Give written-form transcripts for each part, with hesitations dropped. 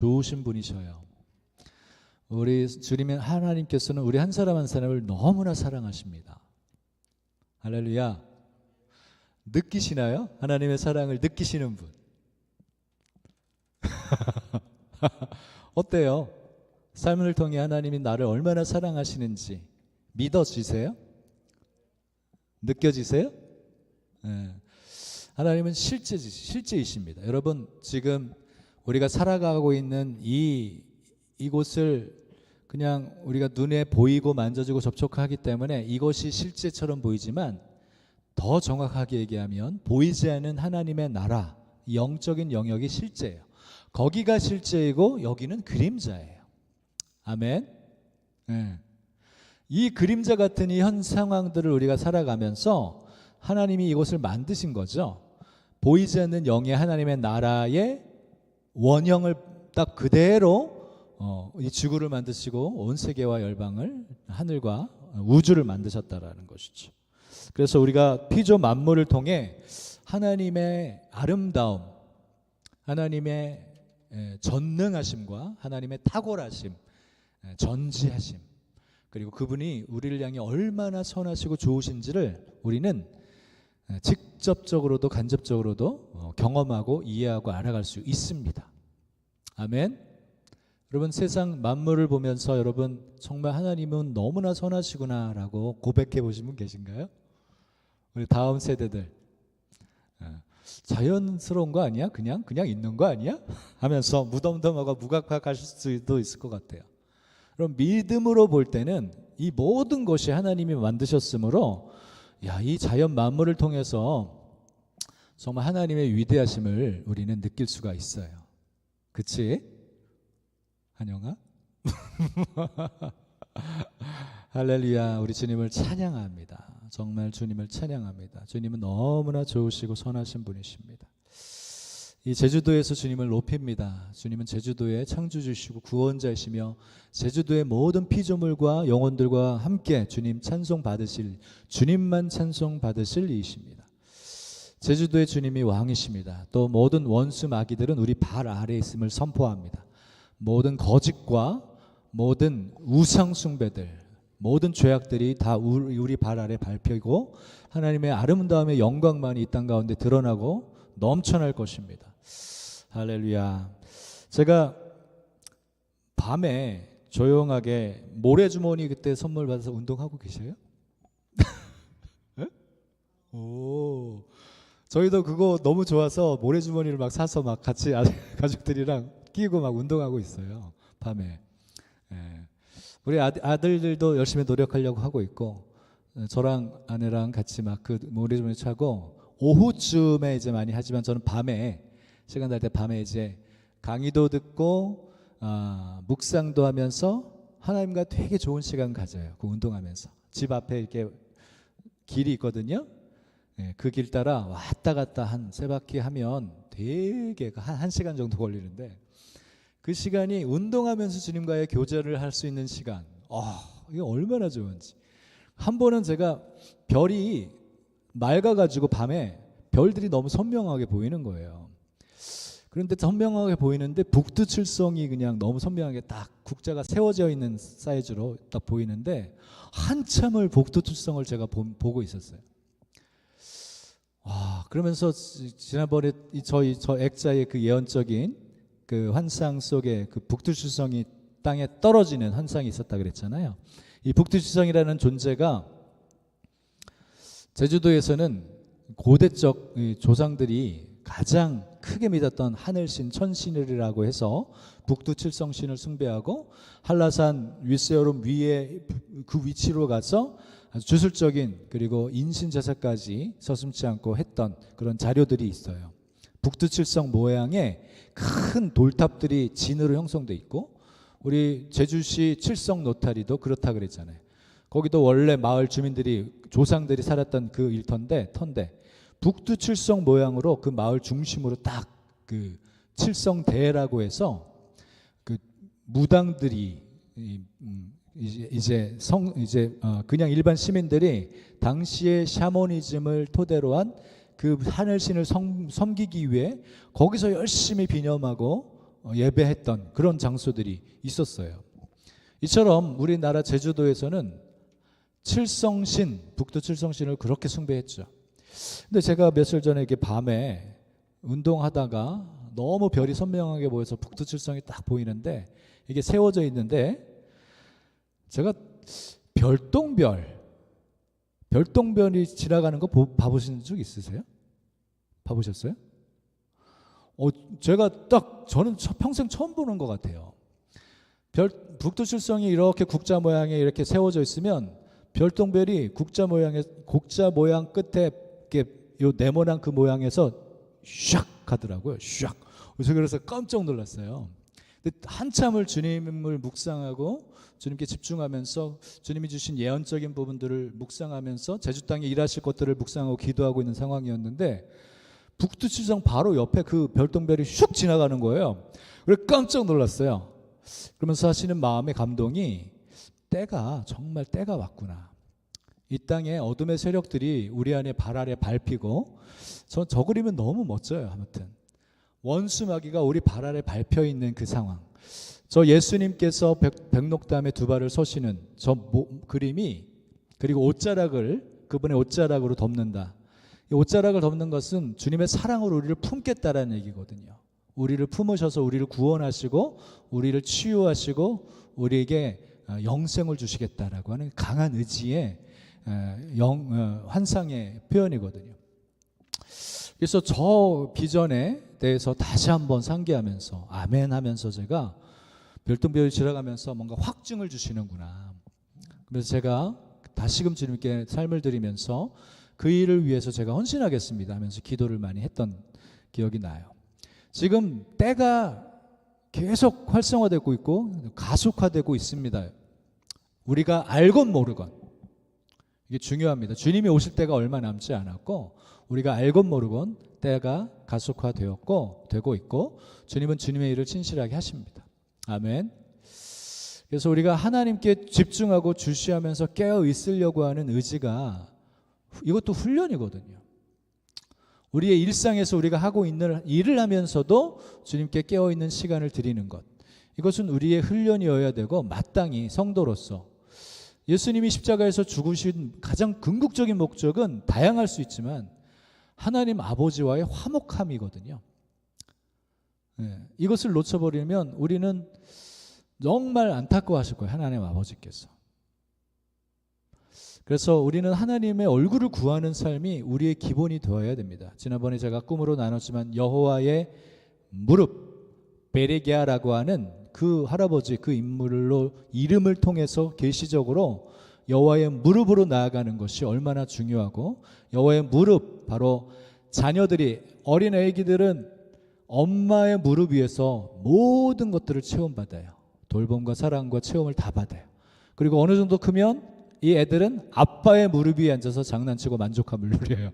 좋으신 분이셔요. 우리 주님 하나님께서는 우리 한 사람 한 사람을 너무나 사랑하십니다. 할렐루야. 느끼시나요? 하나님의 사랑을 느끼시는 분. 어때요? 삶을 통해 하나님이 나를 얼마나 사랑하시는지 믿어지세요? 느껴지세요? 네. 하나님은 실제이십니다. 여러분, 지금 우리가 살아가고 있는 이곳을 그냥 우리가 눈에 보이고 만져지고 접촉하기 때문에 이것이 실제처럼 보이지만, 더 정확하게 얘기하면 보이지 않는 하나님의 나라, 영적인 영역이 실제예요. 거기가 실제이고 여기는 그림자예요. 아멘. 네. 이 그림자 같은 이 현 상황들을 우리가 살아가면서 하나님이 이곳을 만드신 거죠. 보이지 않는 영의 하나님의 나라의 원형을 딱 그대로 이 지구를 만드시고 온 세계와 열방을, 하늘과 우주를 만드셨다라는 것이죠. 그래서 우리가 피조 만물을 통해 하나님의 아름다움, 하나님의 전능하심과 하나님의 탁월하심, 전지하심, 그리고 그분이 우리를 향해 얼마나 선하시고 좋으신지를 우리는 직접적으로도 간접적으로도 경험하고 이해하고 알아갈 수 있습니다. 아멘. 여러분, 세상 만물을 보면서 여러분 정말 하나님은 너무나 선하시구나 라고 고백해 보신 분 계신가요? 우리 다음 세대들 자연스러운 거 아니야? 그냥 있는 거 아니야? 하면서 무덤덤하고 무각각하실 수도 있을 것 같아요. 그럼 믿음으로 볼 때는 이 모든 것이 하나님이 만드셨으므로, 이 자연 만물을 통해서 정말 하나님의 위대하심을 우리는 느낄 수가 있어요. 그치? 한영아? 할렐루야. 우리 주님을 찬양합니다. 정말 주님을 찬양합니다. 주님은 너무나 좋으시고 선하신 분이십니다. 이 제주도에서 주님을 높입니다. 주님은 제주도의 창조주시고 구원자이시며 제주도의 모든 피조물과 영혼들과 함께 주님 찬송 받으실, 주님만 찬송 받으실 이이십니다. 제주도의 주님이 왕이십니다. 또 모든 원수 마귀들은 우리 발 아래에 있음을 선포합니다. 모든 거짓과 모든 우상 숭배들, 모든 죄악들이 다 우리 발 아래 밟히고 하나님의 아름다움의 영광만이 이 땅 가운데 드러나고 넘쳐날 것입니다. 할렐루야. 제가 밤에 조용하게 모래주머니 그때 선물 받아서 운동하고 계세요? 오, 저희도 그거 너무 좋아서 모래주머니를 막 사서 막 같이 가족들이랑 끼고 막 운동하고 있어요. 밤에. 우리 아들들도 열심히 노력하려고 하고 있고, 저랑 아내랑 같이 막 그 모래주머니 차고 오후쯤에 이제 많이 하지만, 저는 밤에 시간 날 때 밤에 이제 강의도 듣고 묵상도 하면서 하나님과 되게 좋은 시간 가져요. 그 운동하면서 집 앞에 이렇게 길이 있거든요. 그 길 따라 왔다 갔다 한 세 바퀴 하면 되게 한 시간 정도 걸리는데, 그 시간이 운동하면서 주님과의 교제를 할 수 있는 시간, 이게 얼마나 좋은지. 한 번은 제가 별이 맑아가지고 밤에 별들이 너무 선명하게 보이는 거예요. 그런데 선명하게 보이는데 북두칠성이 그냥 너무 선명하게 딱 국자가 세워져 있는 사이즈로 딱 보이는데, 한참을 북두칠성을 제가 보고 있었어요. 그러면서 지난번에 저 액자의 그 예언적인 그 환상 속에 그 북두칠성이 땅에 떨어지는 환상이 있었다 그랬잖아요. 이 북두칠성이라는 존재가 제주도에서는 고대적 조상들이 가장 크게 믿었던 하늘신, 천신이라고 해서 북두칠성신을 숭배하고 한라산 윗세오름 위에 그 위치로 가서 아주 주술적인, 그리고 인신제사까지 서슴지 않고 했던 그런 자료들이 있어요. 북두칠성 모양의 큰 돌탑들이 진으로 형성돼 있고, 우리 제주시 칠성 노타리도 그렇다 그랬잖아요. 거기도 원래 마을 주민들이, 조상들이 살았던 그 일터인데 북두칠성 모양으로 그 마을 중심으로 딱 그 칠성대라고 해서 그 무당들이 이제 그냥 일반 시민들이 당시의 샤머니즘을 토대로 한 그 하늘신을 섬기기 위해 거기서 열심히 비념하고 예배했던 그런 장소들이 있었어요. 이처럼 우리나라 제주도에서는 칠성신, 북두 칠성신을 그렇게 숭배했죠. 근데 제가 며칠 전에 이렇게 밤에 운동하다가 너무 별이 선명하게 보여서 북두 칠성이 딱 보이는데 이게 세워져 있는데 제가 별똥별이 지나가는 거 봐보신 적 있으세요? 봐보셨어요? 제가 저는 평생 처음 보는 것 같아요. 북두 칠성이 이렇게 국자 모양에 이렇게 세워져 있으면 별똥별이 국자 모양 끝에 이렇게 요 네모난 그 모양에서 샥 하더라고요. 샥. 그래서 깜짝 놀랐어요. 근데 한참을 주님을 묵상하고 주님께 집중하면서 주님이 주신 예언적인 부분들을 묵상하면서 제주 땅에 일하실 것들을 묵상하고 기도하고 있는 상황이었는데 북두 칠성 바로 옆에 그 별똥별이 슉 지나가는 거예요. 그래서 깜짝 놀랐어요. 그러면서 하시는 마음의 감동이 정말 때가 왔구나. 이 땅에 어둠의 세력들이 우리 안에 발 아래 밟히고 저 그림은 너무 멋져요. 아무튼 원수 마귀가 우리 발 아래 밟혀 있는 그 상황. 저 예수님께서 백록담에 두 발을 서시는 저 그림이 그리고 그분의 옷자락으로 덮는다. 이 옷자락을 덮는 것은 주님의 사랑으로 우리를 품겠다라는 얘기거든요. 우리를 품으셔서 우리를 구원하시고 우리를 치유하시고 우리에게 영생을 주시겠다라고 하는 강한 의지의 환상의 표현이거든요. 그래서 저 비전에 대해서 다시 한번 상기하면서 아멘 하면서 제가 별똥별이 지나가면서 뭔가 확증을 주시는구나. 그래서 제가 다시금 주님께 삶을 드리면서 그 일을 위해서 제가 헌신하겠습니다 하면서 기도를 많이 했던 기억이 나요. 지금 때가 계속 활성화되고 있고 가속화되고 있습니다. 우리가 알건 모르건 이게 중요합니다. 주님이 오실 때가 얼마 남지 않았고 우리가 알건 모르건 때가 가속화되고 있고 주님은 주님의 일을 진실하게 하십니다. 아멘. 그래서 우리가 하나님께 집중하고 주시하면서 깨어 있으려고 하는 의지가 이것도 훈련이거든요. 우리의 일상에서 우리가 하고 있는 일을 하면서도 주님께 깨어 있는 시간을 드리는 것, 이것은 우리의 훈련이어야 되고 마땅히 성도로서 예수님이 십자가에서 죽으신 가장 궁극적인 목적은 다양할 수 있지만 하나님 아버지와의 화목함이거든요. 이것을 놓쳐버리면 우리는 정말 안타까워하실 거예요. 하나님 아버지께서. 그래서 우리는 하나님의 얼굴을 구하는 삶이 우리의 기본이 되어야 됩니다. 지난번에 제가 꿈으로 나눴지만 여호와의 무릎, 베레게아라고 하는 그 할아버지, 그 인물로 이름을 통해서 계시적으로 여호와의 무릎으로 나아가는 것이 얼마나 중요하고, 여호와의 무릎, 바로 자녀들이, 어린 아기들은 엄마의 무릎 위에서 모든 것들을 체험받아요. 돌봄과 사랑과 체험을 다 받아요. 그리고 어느 정도 크면 이 애들은 아빠의 무릎 위에 앉아서 장난치고 만족함을 누려요.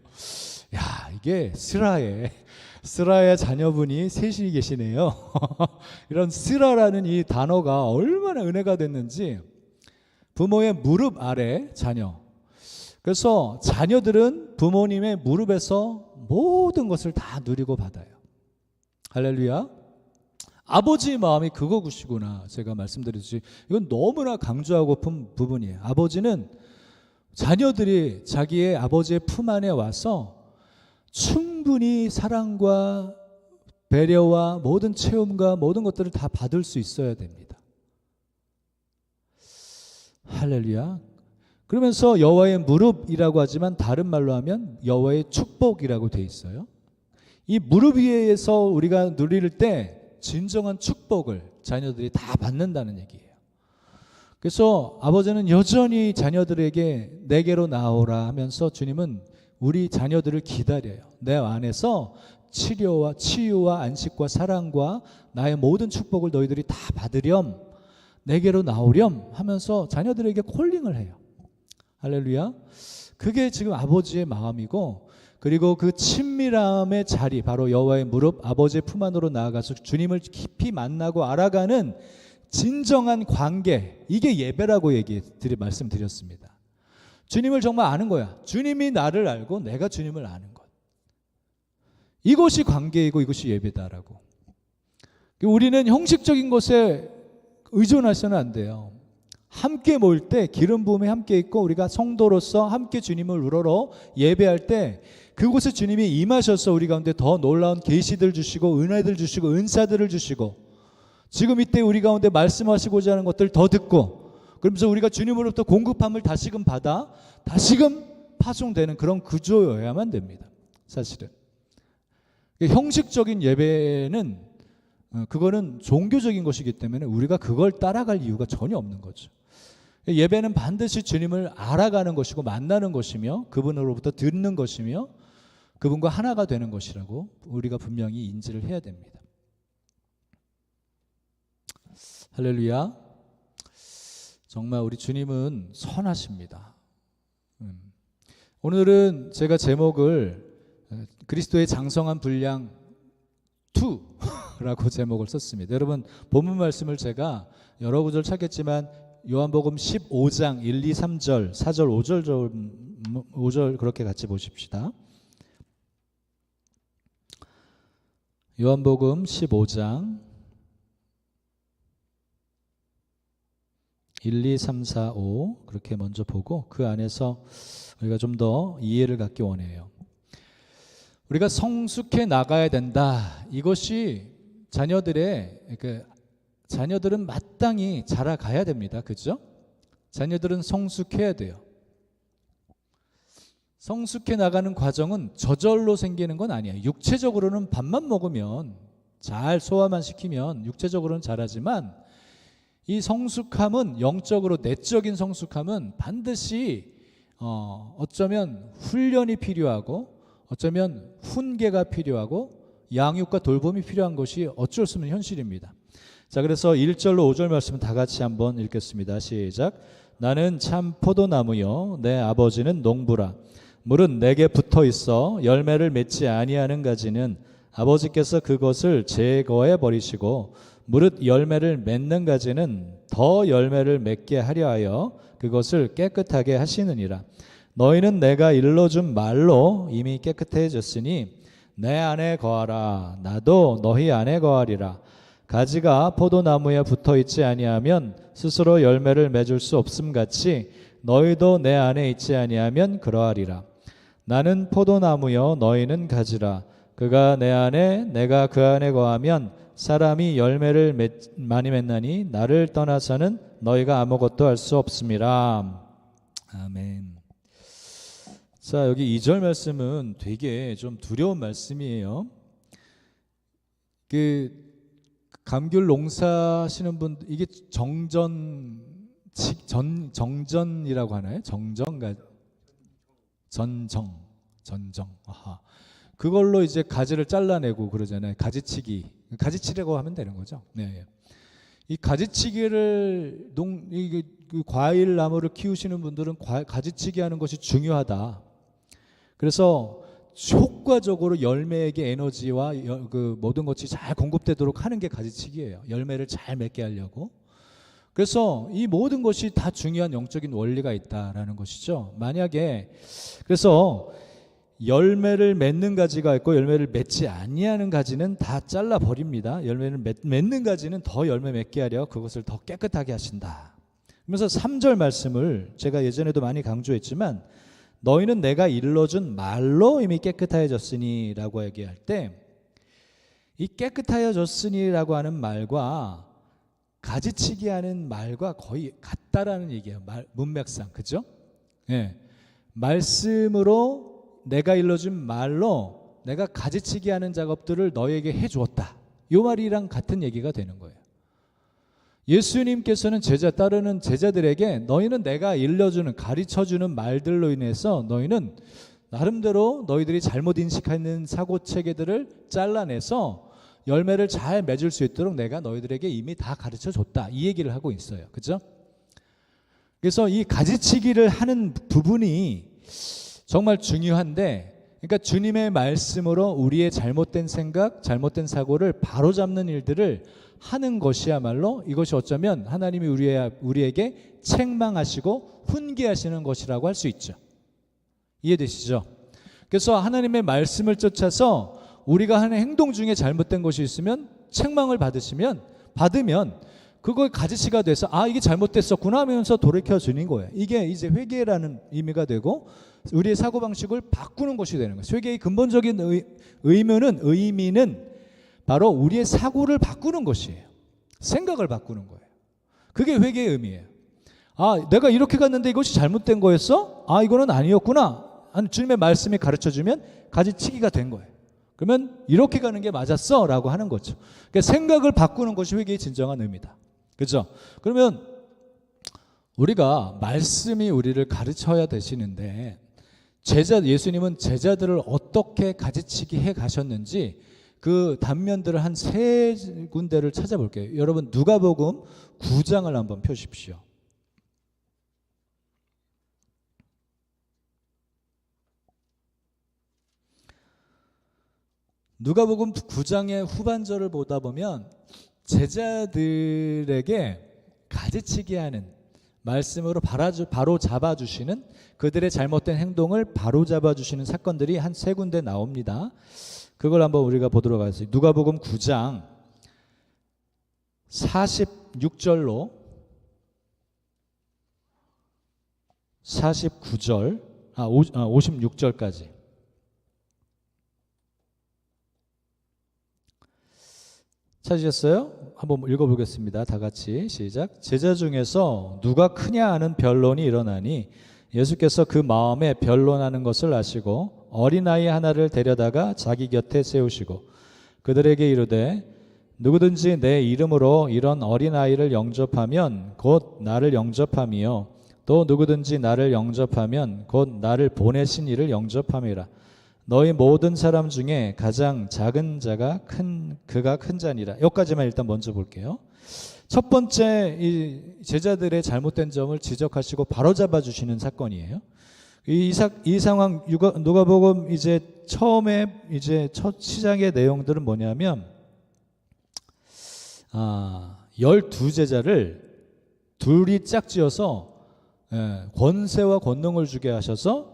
야, 이게 스라의 자녀분이 셋이 계시네요. 이런 스라라는 이 단어가 얼마나 은혜가 됐는지. 부모의 무릎 아래 자녀. 그래서 자녀들은 부모님의 무릎에서 모든 것을 다 누리고 받아요. 할렐루야. 아버지의 마음이 그거구시구나. 제가 말씀드렸듯이 이건 너무나 강조하고픈 부분이에요. 아버지는 자녀들이 자기의 아버지의 품 안에 와서 충분히 사랑과 배려와 모든 체험과 모든 것들을 다 받을 수 있어야 됩니다. 할렐루야. 그러면서 여호와의 무릎이라고 하지만 다른 말로 하면 여호와의 축복이라고 돼 있어요. 이 무릎 위에서 우리가 누릴 때 진정한 축복을 자녀들이 다 받는다는 얘기예요. 그래서 아버지는 여전히 자녀들에게 내게로 나오라 하면서 주님은 우리 자녀들을 기다려요. 내 안에서 치유와 안식과 사랑과 나의 모든 축복을 너희들이 다 받으렴, 내게로 나오렴 하면서 자녀들에게 콜링을 해요. 할렐루야. 그게 지금 아버지의 마음이고, 그리고 그 친밀함의 자리, 바로 여호와의 무릎, 아버지의 품 안으로 나아가서 주님을 깊이 만나고 알아가는 진정한 관계, 이게 예배라고 말씀드렸습니다. 주님을 정말 아는 거야. 주님이 나를 알고 내가 주님을 아는 것. 이것이 관계이고 이것이 예배다라고. 우리는 형식적인 것에 의존하셔는 안 돼요. 함께 모일 때 기름 부음에 함께 있고 우리가 성도로서 함께 주님을 우러러 예배할 때 그곳에 주님이 임하셔서 우리 가운데 더 놀라운 계시들 주시고 은혜들 주시고 은사들을 주시고 지금 이때 우리 가운데 말씀하시고자 하는 것들 더 듣고 그러면서 우리가 주님으로부터 공급함을 다시금 받아 다시금 파송되는 그런 구조여야만 됩니다. 사실은 형식적인 예배는 그거는 종교적인 것이기 때문에 우리가 그걸 따라갈 이유가 전혀 없는 거죠. 예배는 반드시 주님을 알아가는 것이고 만나는 것이며 그분으로부터 듣는 것이며 그분과 하나가 되는 것이라고 우리가 분명히 인지를 해야 됩니다. 할렐루야. 정말 우리 주님은 선하십니다. 오늘은 제가 제목을 그리스도의 장성한 분량 2라고 제목을 썼습니다. 여러분 본문 말씀을 제가 여러 구절 찾겠지만 요한복음 15장 1, 2, 3절, 4절, 5절 그렇게 같이 보십시다. 요한복음 15장 1, 2, 3, 4, 5 그렇게 먼저 보고 그 안에서 우리가 좀 더 이해를 갖기 원해요. 우리가 성숙해 나가야 된다. 이것이 자녀들은 마땅히 자라가야 됩니다. 그죠? 자녀들은 성숙해야 돼요. 성숙해 나가는 과정은 저절로 생기는 건 아니에요. 육체적으로는 밥만 먹으면 잘 소화만 시키면 육체적으로는 잘하지만 이 성숙함은 영적으로 내적인 성숙함은 반드시 어쩌면 훈련이 필요하고 어쩌면 훈계가 필요하고 양육과 돌봄이 필요한 것이 어쩔 수 없는 현실입니다. 자, 그래서 1절로 5절 말씀 다 같이 한번 읽겠습니다. 시작. 나는 참 포도나무요 내 아버지는 농부라. 물은 내게 붙어 있어 열매를 맺지 아니하는 가지는 아버지께서 그것을 제거해 버리시고 무릇 열매를 맺는 가지는 더 열매를 맺게 하려 하여 그것을 깨끗하게 하시느니라. 너희는 내가 일러준 말로 이미 깨끗해졌으니 내 안에 거하라. 나도 너희 안에 거하리라. 가지가 포도나무에 붙어 있지 아니하면 스스로 열매를 맺을 수 없음 같이 너희도 내 안에 있지 아니하면 그러하리라. 나는 포도나무여 너희는 가지라. 그가 내 안에 내가 그 안에 거하면 사람이 열매를 많이 맺나니 나를 떠나서는 너희가 아무것도 할 수 없음이라. 아멘. 자, 여기 2절 말씀은 되게 좀 두려운 말씀이에요. 감귤 농사하시는 분들 이게 정전이라고 하나요? 전정. 아하. 그걸로 이제 가지를 잘라내고 그러잖아요. 가지치기라고 하면 되는 거죠. 네. 이 가지치기를 과일 나무를 키우시는 분들은 가지치기 하는 것이 중요하다. 그래서 효과적으로 열매에게 에너지와 그 모든 것이 잘 공급되도록 하는 게 가지치기예요. 열매를 잘 맺게 하려고. 그래서 이 모든 것이 다 중요한 영적인 원리가 있다라는 것이죠. 만약에 그래서 열매를 맺는 가지가 있고 열매를 맺지 아니하는 가지는 다 잘라 버립니다. 열매를 맺는 가지는 더 열매 맺게 하려 그것을 더 깨끗하게 하신다. 그러면서 3절 말씀을 제가 예전에도 많이 강조했지만 너희는 내가 일러준 말로 이미 깨끗하여졌으니 라고 얘기할 때 이 깨끗하여졌으니 라고 하는 말과 가지치기 하는 말과 거의 같다라는 얘기예요. 문맥상. 그죠? 예. 말씀으로 내가 일러준 말로 내가 가지치기 하는 작업들을 너에게 해주었다. 이 말이랑 같은 얘기가 되는 거예요. 예수님께서는 따르는 제자들에게 너희는 내가 일러주는 가르쳐주는 말들로 인해서 너희는 나름대로 너희들이 잘못 인식하는 사고체계들을 잘라내서 열매를 잘 맺을 수 있도록 내가 너희들에게 이미 다 가르쳐줬다. 이 얘기를 하고 있어요. 그죠? 그래서 이 가지치기를 하는 부분이 정말 중요한데 그러니까 주님의 말씀으로 우리의 잘못된 생각, 잘못된 사고를 바로잡는 일들을 하는 것이야말로 이것이 어쩌면 하나님이 우리에게 책망하시고 훈계하시는 것이라고 할 수 있죠. 이해되시죠? 그래서 하나님의 말씀을 쫓아서 우리가 하는 행동 중에 잘못된 것이 있으면 책망을 받으면 그걸 가지치가 돼서 이게 잘못됐었구나 하면서 돌이켜 주는 거예요. 이게 이제 회개라는 의미가 되고 우리의 사고방식을 바꾸는 것이 되는 거예요. 회개의 근본적인 의미는 바로 우리의 사고를 바꾸는 것이에요. 생각을 바꾸는 거예요. 그게 회개의 의미예요. 내가 이렇게 갔는데 이것이 잘못된 거였어? 이거는 아니었구나. 주님의 말씀이 가르쳐주면 가지치기가 된 거예요. 그러면 이렇게 가는 게 맞았어 라고 하는 거죠. 그러니까 생각을 바꾸는 것이 회개의 진정한 의미다. 그렇죠? 그러면 우리가 말씀이 우리를 가르쳐야 되시는데 예수님은 제자들을 어떻게 가지치기 해 가셨는지 그 단면들을 한 3군데를 찾아볼게요. 여러분 누가복음 9장을 한번 펴십시오. 누가복음 9장의 후반절을 보다 보면 제자들에게 가지치기 하는 말씀으로 바로 잡아주시는 그들의 잘못된 행동을 바로 잡아주시는 사건들이 한 3군데 나옵니다. 그걸 한번 우리가 보도록 하겠습니다. 누가복음 9장 46절로 49절 56절까지 찾으셨어요? 한번 읽어보겠습니다. 다 같이 시작. 제자 중에서 누가 크냐 하는 변론이 일어나니 예수께서 그 마음에 변론하는 것을 아시고 어린아이 하나를 데려다가 자기 곁에 세우시고 그들에게 이르되 누구든지 내 이름으로 이런 어린아이를 영접하면 곧 나를 영접함이요 또 누구든지 나를 영접하면 곧 나를 보내신 이를 영접함이라. 너희 모든 사람 중에 가장 작은 자가 그가 큰 자니라. 여기까지만 일단 먼저 볼게요. 첫 번째 이 제자들의 잘못된 점을 지적하시고 바로잡아 주시는 사건이에요. 이 상황 누가복음 이제 처음에 이제 첫 시작의 내용들은 뭐냐면 12제자를 둘이 짝지어서 권세와 권능을 주게 하셔서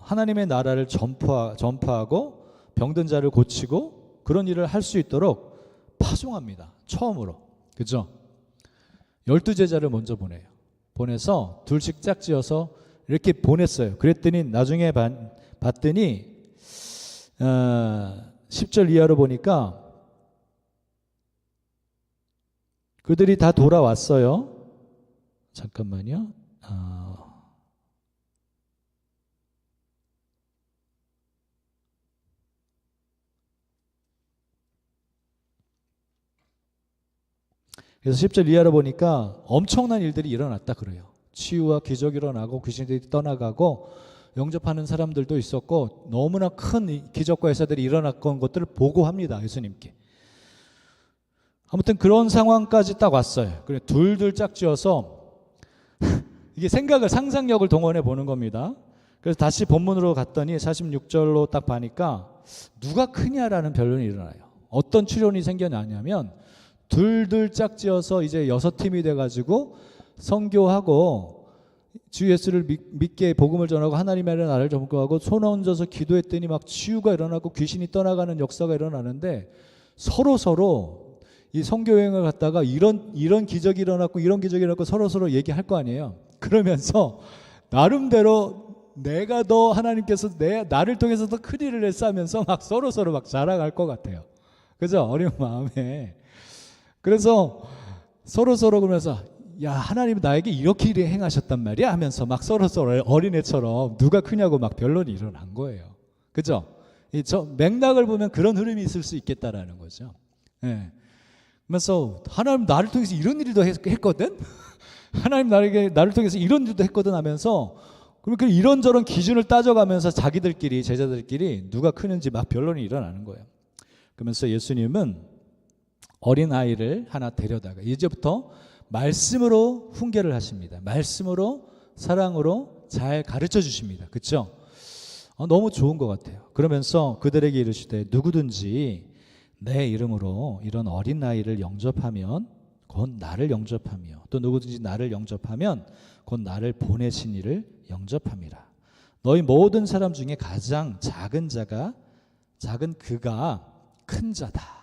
하나님의 나라를 전파하고 병든 자를 고치고 그런 일을 할 수 있도록 파송합니다. 처음으로. 그죠? 12제자를 먼저 보내서 둘씩 짝지어서 이렇게 보냈어요. 그랬더니 나중에 봤더니 10절 이하로 보니까 그들이 다 돌아왔어요. 잠깐만요. 그래서 10절 이하로 보니까 엄청난 일들이 일어났다 그래요. 치유와 기적이 일어나고 귀신들이 떠나가고 영접하는 사람들도 있었고 너무나 큰 기적과 역사들이 일어났던 것들을 보고합니다. 예수님께. 아무튼 그런 상황까지 딱 왔어요. 그래 둘둘 짝지어서 이게 상상력을 동원해 보는 겁니다. 그래서 다시 본문으로 갔더니 46절로 딱 보니까 누가 크냐라는 변론이 일어나요. 어떤 추론이 생겨나냐면 둘둘 짝지어서 이제 6팀이 돼가지고 선교하고 주 예수를 믿게 복음을 전하고 하나님의 나라를 전거하고 손 얹어서 기도했더니 막 치유가 일어나고 귀신이 떠나가는 역사가 일어나는데 서로 이 선교 여행을 갔다가 이런 기적이 일어났고 이런 기적이 일어났고 서로 얘기할 거 아니에요. 그러면서 나름대로 내가 더 하나님께서 나를 통해서 더 큰 일을 했어 하면서 막 서로 막 자랑할 것 같아요. 그죠? 어린 마음에. 그래서 서로 그러면서 야 하나님 나에게 이렇게 일을 행하셨단 말이야 하면서 막 서로 어린애처럼 누가 크냐고 막 변론이 일어난 거예요. 그죠? 저 맥락을 보면 그런 흐름이 있을 수 있겠다라는 거죠. 예. 그래서 하나님 나를 통해서 이런 일도 했거든? 하나님 나를 통해서 이런 일도 했거든 하면서 그럼 그 이런저런 기준을 따져가면서 제자들끼리 누가 크는지 막 변론이 일어나는 거예요. 그러면서 예수님은 어린아이를 하나 데려다가 이제부터 말씀으로 훈계를 하십니다. 말씀으로 사랑으로 잘 가르쳐 주십니다. 그렇죠? 너무 좋은 것 같아요. 그러면서 그들에게 이르시되 누구든지 내 이름으로 이런 어린아이를 영접하면 곧 나를 영접하며 또 누구든지 나를 영접하면 곧 나를 보내신 이를 영접함이라. 너희 모든 사람 중에 가장 작은 그가 큰 자다.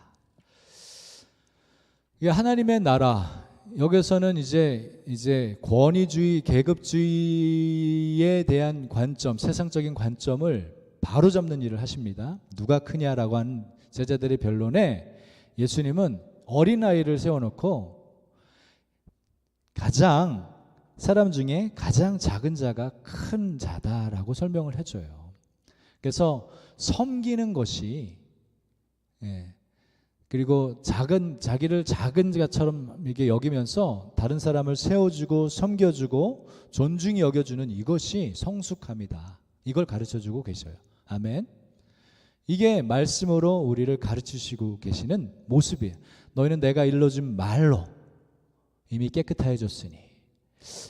이게 하나님의 나라, 여기서는 이제 권위주의, 계급주의에 대한 관점, 세상적인 관점을 바로잡는 일을 하십니다. 누가 크냐라고 하는 제자들의 변론에 예수님은 어린아이를 세워놓고 사람 중에 가장 작은 자가 큰 자다라고 설명을 해줘요. 그래서 섬기는 것이, 그리고 자기를 작은 자처럼 이게 여기면서 다른 사람을 세워주고 섬겨주고 존중히 여겨주는 이것이 성숙함이다. 이걸 가르쳐주고 계셔요. 아멘. 이게 말씀으로 우리를 가르치시고 계시는 모습이에요. 너희는 내가 일러준 말로 이미 깨끗해졌으니.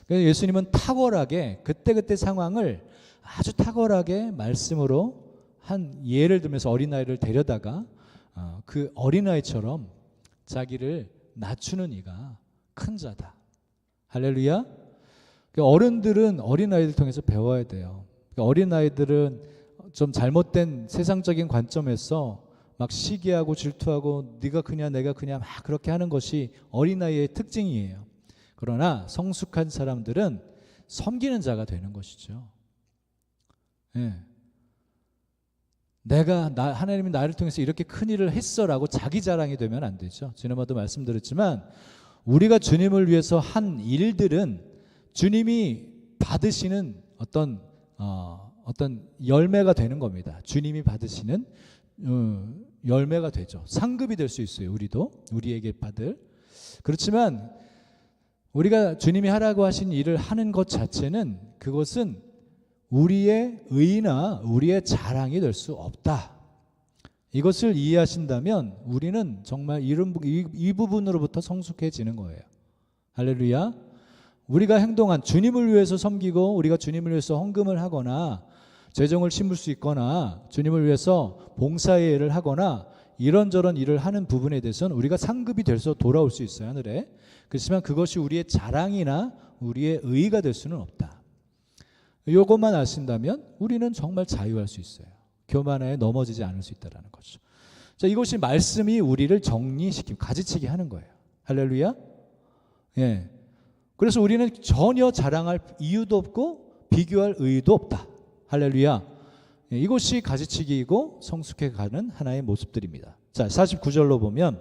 그래서 예수님은 탁월하게 그때그때 상황을 아주 탁월하게 말씀으로 한 예를 들면서 어린아이를 데려다가 그 어린아이처럼 자기를 낮추는 이가 큰 자다. 할렐루야. 어른들은 어린아이들 통해서 배워야 돼요. 어린아이들은 좀 잘못된 세상적인 관점에서 막 시기하고 질투하고 네가 크냐 내가 크냐 막 그렇게 하는 것이 어린아이의 특징이에요. 그러나 성숙한 사람들은 섬기는 자가 되는 것이죠. 하나님이 나를 통해서 이렇게 큰 일을 했어라고 자기 자랑이 되면 안 되죠. 지난번도 말씀드렸지만 우리가 주님을 위해서 한 일들은 주님이 받으시는 어떤 열매가 되는 겁니다. 주님이 받으시는 열매가 되죠. 상급이 될 수 있어요. 우리에게 받을. 그렇지만 우리가 주님이 하라고 하신 일을 하는 것 자체는 그것은 우리의 의나 우리의 자랑이 될 수 없다. 이것을 이해하신다면 우리는 정말 이 부분으로부터 성숙해지는 거예요. 할렐루야. 우리가 행동한 주님을 위해서 섬기고 우리가 주님을 위해서 헌금을 하거나 재정을 심을 수 있거나 주님을 위해서 봉사의 일을 하거나 이런저런 일을 하는 부분에 대해서는 우리가 상급이 돼서 돌아올 수 있어요. 하늘에. 그렇지만 그것이 우리의 자랑이나 우리의 의의가 될 수는 없다. 이것만 아신다면 우리는 정말 자유할 수 있어요. 교만에 넘어지지 않을 수 있다는 거죠. 자, 이것이 말씀이 우리를 정리시키고 가지치게 하는 거예요. 할렐루야. 예. 그래서 우리는 전혀 자랑할 이유도 없고 비교할 의의도 없다. 할렐루야. 예, 이것이 가지치기이고 성숙해가는 하나의 모습들입니다. 자, 49절로 보면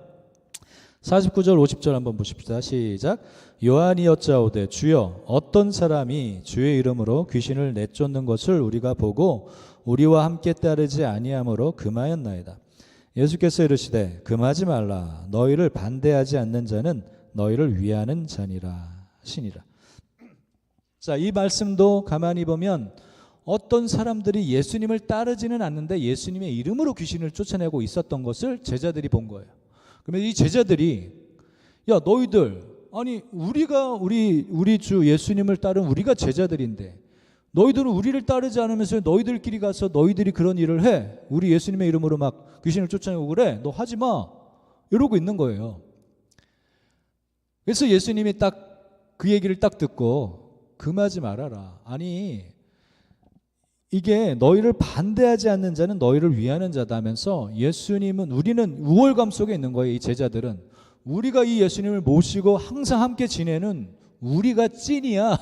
49절 50절 한번 보십시다. 시작. 요한이 여짜오되 주여 어떤 사람이 주의 이름으로 귀신을 내쫓는 것을 우리가 보고 우리와 함께 따르지 아니하므로 금하였나이다. 예수께서 이르시되 금하지 말라. 너희를 반대하지 않는 자는 너희를 위하는 자니라 하시니라. 자, 이 말씀도 가만히 보면 어떤 사람들이 예수님을 따르지는 않는데 예수님의 이름으로 귀신을 쫓아내고 있었던 것을 제자들이 본 거예요. 그러면 이 제자들이 야 너희들 아니 우리 주 예수님을 따른 우리가 제자들인데 너희들은 우리를 따르지 않으면서 너희들끼리 가서 너희들이 그런 일을 해. 우리 예수님의 이름으로 막 귀신을 쫓아내고 그래. 너 하지 마. 이러고 있는 거예요. 그래서 예수님이 딱 그 얘기를 딱 듣고 금하지 말아라. 아니 이게 너희를 반대하지 않는 자는 너희를 위하는 자다 하면서 우리는 우월감 속에 있는 거예요. 이 제자들은 우리가 이 예수님을 모시고 항상 함께 지내는 우리가 찐이야.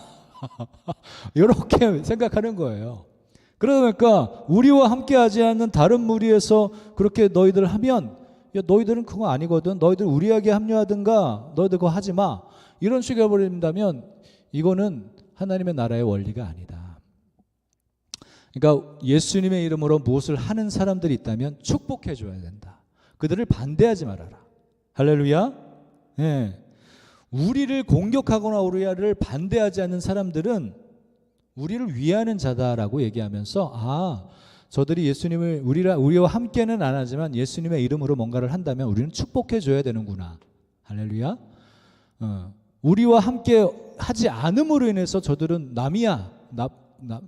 이렇게 생각하는 거예요. 그러니까 우리와 함께 하지 않는 다른 무리에서 그렇게 너희들 하면 야 너희들은 그거 아니거든. 너희들 우리에게 합류하든가 너희들 그거 하지 마. 이런 식으로 해버린다면 이거는 하나님의 나라의 원리가 아니다. 그러니까 예수님의 이름으로 무엇을 하는 사람들이 있다면 축복해 줘야 된다. 그들을 반대하지 말아라. 할렐루야. 예. 우리를 공격하거나 우리를 반대하지 않는 사람들은 우리를 위하는 자다라고 얘기하면서 저들이 예수님을 우리와 함께는 안 하지만 예수님의 이름으로 뭔가를 한다면 우리는 축복해 줘야 되는구나. 할렐루야. 우리와 함께 하지 않음으로 인해서 저들은 남이야.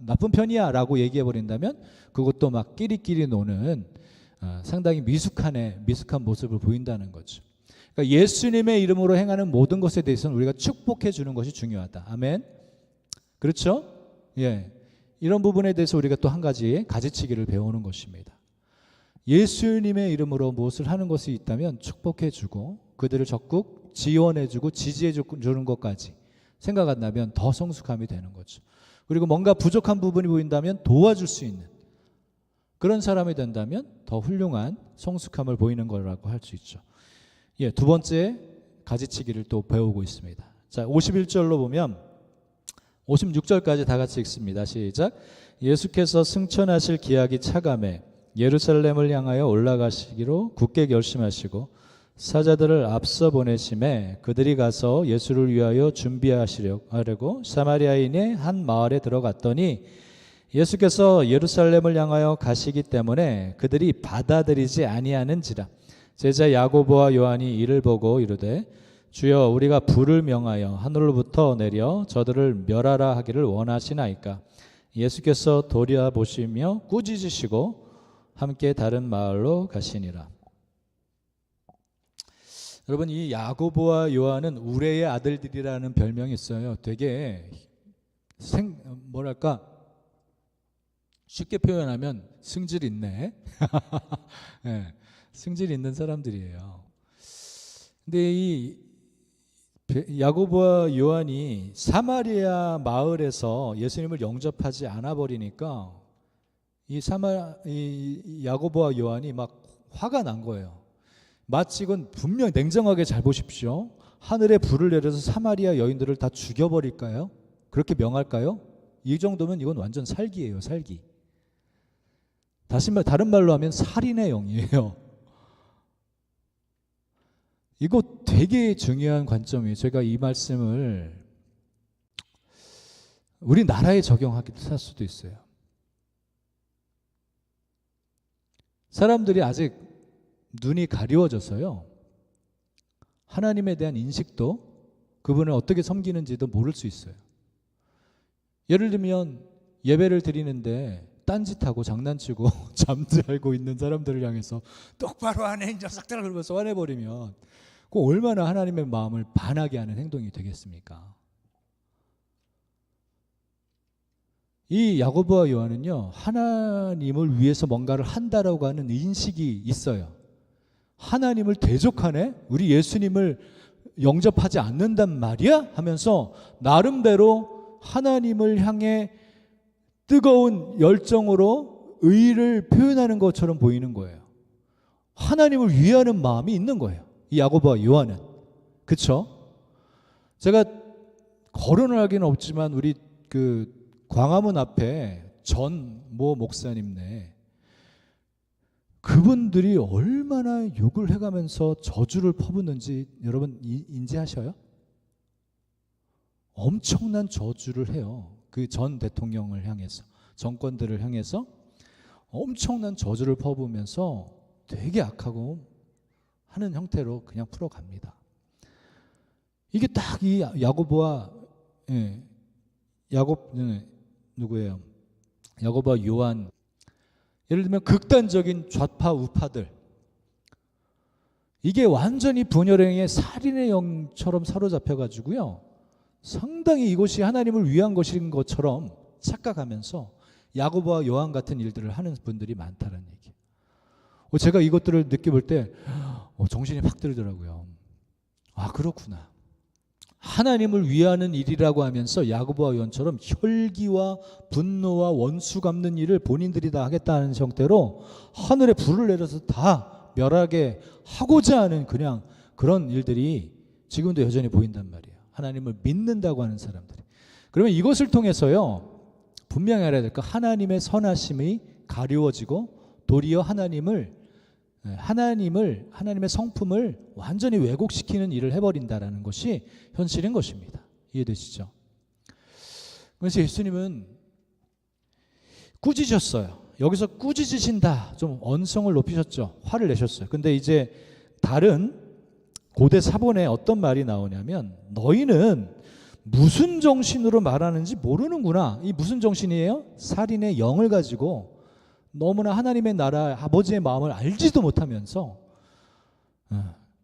나쁜 편이야 라고 얘기해 버린다면 그것도 막 끼리끼리 노는 상당히 미숙한 모습을 보인다는 거죠. 그러니까 예수님의 이름으로 행하는 모든 것에 대해서는 우리가 축복해 주는 것이 중요하다. 아멘. 그렇죠? 예. 이런 부분에 대해서 우리가 또 한 가지 가지치기를 배우는 것입니다. 예수님의 이름으로 무엇을 하는 것이 있다면 축복해 주고 그들을 적극 지원해주고 지지해주는 것까지 생각한다면 더 성숙함이 되는 거죠. 그리고 뭔가 부족한 부분이 보인다면 도와줄 수 있는 그런 사람이 된다면 더 훌륭한 성숙함을 보이는 거라고 할 수 있죠. 예, 두 번째 가지치기를 또 배우고 있습니다. 자, 51절로 보면 56절까지 다 같이 읽습니다. 시작. 예수께서 승천하실 기약이 차감해 예루살렘을 향하여 올라가시기로 굳게 결심하시고 사자들을 앞서 보내심에 그들이 가서 예수를 위하여 준비하시려고 사마리아인의 한 마을에 들어갔더니 예수께서 예루살렘을 향하여 가시기 때문에 그들이 받아들이지 아니하는지라. 제자 야고보와 요한이 이를 보고 이르되 주여 우리가 불을 명하여 하늘로부터 내려 저들을 멸하라 하기를 원하시나이까. 예수께서 돌아보시며 꾸짖으시고 함께 다른 마을로 가시니라. 여러분, 이 야고보와 요한은 우레의 아들들이라는 별명이 있어요. 되게 뭐랄까 쉽게 표현하면 승질 있네. 네, 승질 있는 사람들이에요. 근데 이 야고보와 요한이 사마리아 마을에서 예수님을 영접하지 않아 버리니까 이 야고보와 요한이 막 화가 난 거예요. 마치 이건 분명 냉정하게 잘 보십시오. 하늘에 불을 내려서 사마리아 여인들을 다 죽여버릴까요? 그렇게 명할까요? 이 정도면 이건 완전 살기예요, 살기. 다른 말로 하면 살인의 영이에요. 이거 되게 중요한 관점이에요. 제가 이 말씀을 우리나라에 적용하기도 할 수도 있어요. 사람들이 아직 눈이 가리워져서요, 하나님에 대한 인식도 그분을 어떻게 섬기는지도 모를 수 있어요. 예를 들면 예배를 드리는데 딴짓하고 장난치고 잠자고 있는 사람들을 향해서 똑바로 하네 이 녀석들아 그러면서 화내버리면 그 얼마나 하나님의 마음을 반하게 하는 행동이 되겠습니까? 이 야고보와 요한은요, 하나님을 위해서 뭔가를 한다라고 하는 인식이 있어요. 하나님을 대적하네? 우리 예수님을 영접하지 않는단 말이야? 하면서 나름대로 하나님을 향해 뜨거운 열정으로 의를 표현하는 것처럼 보이는 거예요. 하나님을 위하는 마음이 있는 거예요, 이 야고보와 요한은. 그렇죠? 제가 거론을 하기는 없지만 우리 그 광화문 앞에 전 모 목사님네, 그분들이 얼마나 욕을 해가면서 저주를 퍼붓는지 여러분 인지하셔요? 엄청난 저주를 해요. 그 전 대통령을 향해서, 정권들을 향해서 엄청난 저주를 퍼부으면서 되게 악하고 하는 형태로 그냥 풀어갑니다. 이게 딱 이 야고보와 누구예요? 야고보와 요한, 예를 들면 극단적인 좌파 우파들, 이게 완전히 분열행의 살인의 영처럼 사로잡혀가지고요, 상당히 이것이 하나님을 위한 것인 것처럼 착각하면서 야고보와 요한 같은 일들을 하는 분들이 많다는 얘기예요. 제가 이것들을 느껴볼 때 정신이 확 들더라고요. 아, 그렇구나. 하나님을 위하는 일이라고 하면서 야고보와 요한처럼 혈기와 분노와 원수 갚는 일을 본인들이 다 하겠다는 형태로 하늘에 불을 내려서 다 멸하게 하고자 하는 그냥 그런 일들이 지금도 여전히 보인단 말이에요. 하나님을 믿는다고 하는 사람들이. 그러면 이것을 통해서요, 분명히 알아야 될 거, 하나님의 선하심이 가리워지고 도리어 하나님의 성품을 완전히 왜곡시키는 일을 해버린다라는 것이 현실인 것입니다. 이해되시죠? 그래서 예수님은 꾸짖으셨어요. 여기서 꾸짖으신다, 좀 언성을 높이셨죠. 화를 내셨어요. 근데 이제 다른 고대 사본에 어떤 말이 나오냐면, 너희는 무슨 정신으로 말하는지 모르는구나. 이 무슨 정신이에요? 살인의 영을 가지고 너무나 하나님의 나라 아버지의 마음을 알지도 못하면서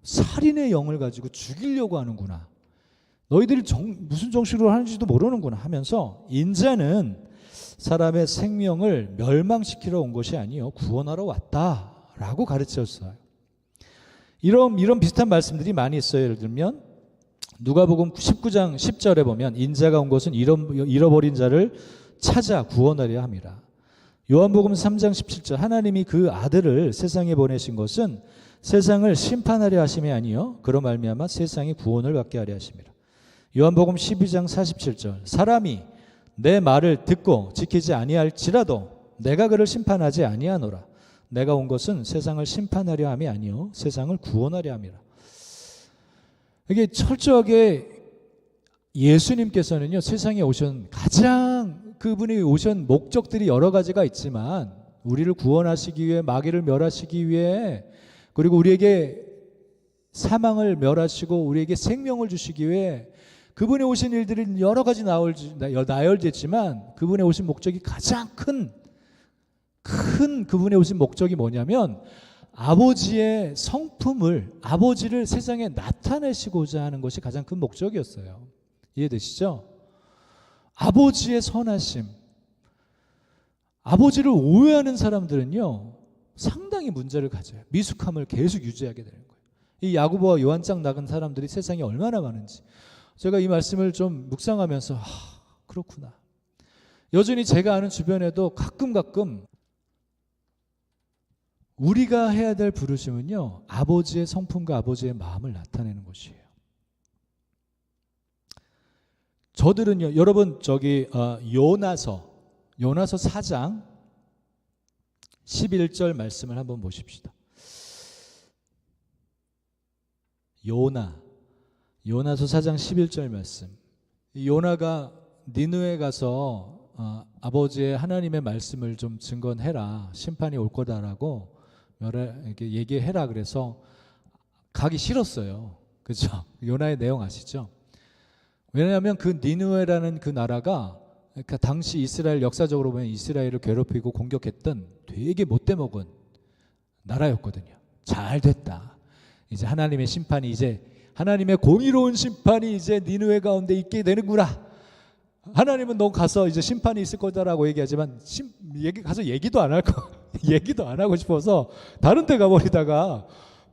살인의 영을 가지고 죽이려고 하는구나. 너희들이 무슨 정신으로 하는지도 모르는구나 하면서, 인자는 사람의 생명을 멸망시키러 온 것이 아니요 구원하러 왔다라고 가르쳤어요. 이런 비슷한 말씀들이 많이 있어요. 예를 들면 누가복음 19장 10절에 보면 인자가 온 것은 잃어버린 자를 찾아 구원하려 함이라. 요한복음 3장 17절 하나님이 그 아들을 세상에 보내신 것은 세상을 심판하려 하심이 아니요 그로 말미암아 세상이 구원을 받게 하려 하심이라. 요한복음 12장 47절 사람이 내 말을 듣고 지키지 아니할지라도 내가 그를 심판하지 아니하노라. 내가 온 것은 세상을 심판하려 함이 아니요 세상을 구원하려 함이라. 이게 철저하게 예수님께서는요 세상에 오신 가장 그분이 오신 목적들이 여러 가지가 있지만 우리를 구원하시기 위해 마귀를 멸하시기 위해 그리고 우리에게 사망을 멸하시고 우리에게 생명을 주시기 위해 그분이 오신 일들이 여러 가지 나열됐지만 그분이 오신 목적이 가장 큰 그분이 오신 목적이 뭐냐면 아버지의 성품을 아버지를 세상에 나타내시고자 하는 것이 가장 큰 목적이었어요. 이해되시죠? 아버지의 선하심. 아버지를 오해하는 사람들은요 상당히 문제를 가져요. 미숙함을 계속 유지하게 되는 거예요. 이 야고보와 요한장 나간 사람들이 세상에 얼마나 많은지 제가 이 말씀을 좀 묵상하면서 그렇구나. 여전히 제가 아는 주변에도 가끔 우리가 해야 될 부르심은요 아버지의 성품과 아버지의 마음을 나타내는 것이에요. 저들은요 여러분 요나서 4장 11절 말씀을 한번 보십시다. 요나서 4장 11절 말씀. 요나가 니느웨 가서 아버지의 하나님의 말씀을 좀 증언해라. 심판이 올 거다라고 이렇게 얘기해라. 그래서 가기 싫었어요. 그렇죠? 요나의 내용 아시죠? 왜냐하면 그 니느웨라는 그 나라가 그러니까 당시 이스라엘 역사적으로 보면 이스라엘을 괴롭히고 공격했던 되게 못돼먹은 나라였거든요. 잘 됐다. 이제 하나님의 심판이 이제 하나님의 공의로운 심판이 이제 니느웨 가운데 있게 되는구나. 하나님은 너 가서 이제 심판이 있을 거다라고 얘기하지만 가서 얘기도 안 할 거, 얘기도 안 하고 싶어서 다른 데 가버리다가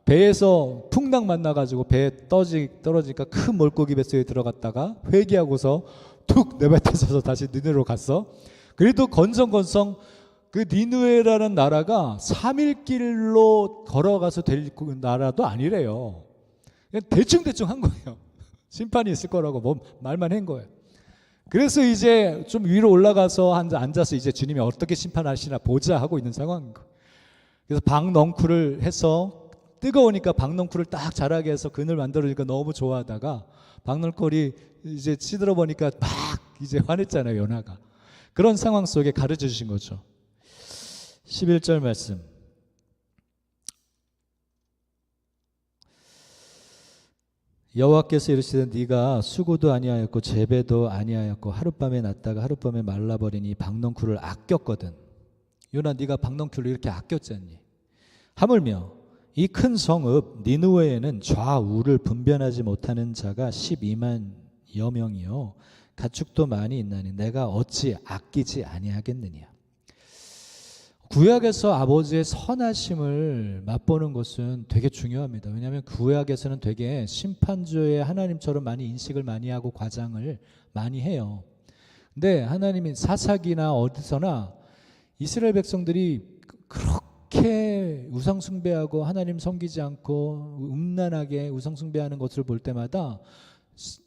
배에서 풍랑 만나가지고 배에 떨어지니까 큰 물고기 뱃속에 들어갔다가 회개하고서 툭 내뱉어서 다시 니느웨로 갔어. 그래도 건성건성 그 니느웨라는 나라가 3일 길로 걸어가서 될 나라도 아니래요. 그냥 대충 한 거예요. 심판이 있을 거라고 뭐 말만 한 거예요. 그래서 이제 좀 위로 올라가서 앉아서 이제 주님이 어떻게 심판하시나 보자 하고 있는 상황인 거예요. 그래서 박넝쿨을 해서 뜨거우니까 박넝쿨을 딱 자라게 해서 그늘 만들어주니까 너무 좋아하다가 박넝쿨이 이제 시들어 보니까 막 이제 화냈잖아요. 요나가. 그런 상황 속에 가르쳐 주신 거죠. 11절 말씀. 여호와께서 이르시되 네가 수고도 아니하였고 재배도 아니하였고 하룻밤에 났다가 하룻밤에 말라버리니 박넝쿨을 아꼈거든. 요나 네가 박넝쿨을 이렇게 아꼈잖니. 하물며 이 큰 성읍 니느웨에는 좌우를 분별하지 못하는 자가 12만여 명이요 가축도 많이 있나니 내가 어찌 아끼지 아니하겠느냐. 구약에서 아버지의 선하심을 맛보는 것은 되게 중요합니다. 왜냐하면 구약에서는 되게 심판주의 하나님처럼 많이 인식을 많이 하고 과장을 많이 해요. 근데 하나님이 사사기나 어디서나 이스라엘 백성들이 그렇게 우상숭배하고 하나님 섬기지 않고 음란하게 우상숭배하는 것을 볼 때마다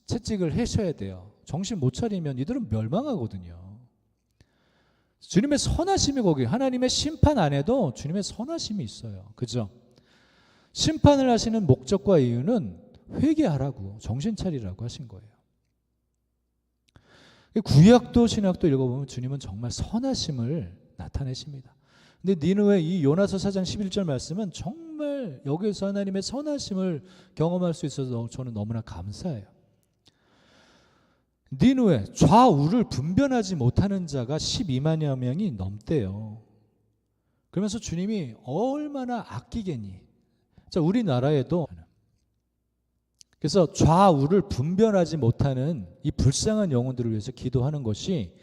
채찍을 해셔야 돼요. 정신 못 차리면 이들은 멸망하거든요. 주님의 선하심이 거기 하나님의 심판 안에도 주님의 선하심이 있어요. 그죠? 심판을 하시는 목적과 이유는 회개하라고 정신 차리라고 하신 거예요. 구약도 신약도 읽어보면 주님은 정말 선하심을 나타내십니다. 근데 니느웨 이 요나서 4장 11절 말씀은 정말 여기서 하나님의 선하심을 경험할 수 있어서 저는 너무나 감사해요. 니느웨 좌우를 분별하지 못하는 자가 12만여 명이 넘대요. 그러면서 주님이 얼마나 아끼겠니? 자, 우리나라에도 그래서 좌우를 분별하지 못하는 이 불쌍한 영혼들을 위해서 기도하는 것이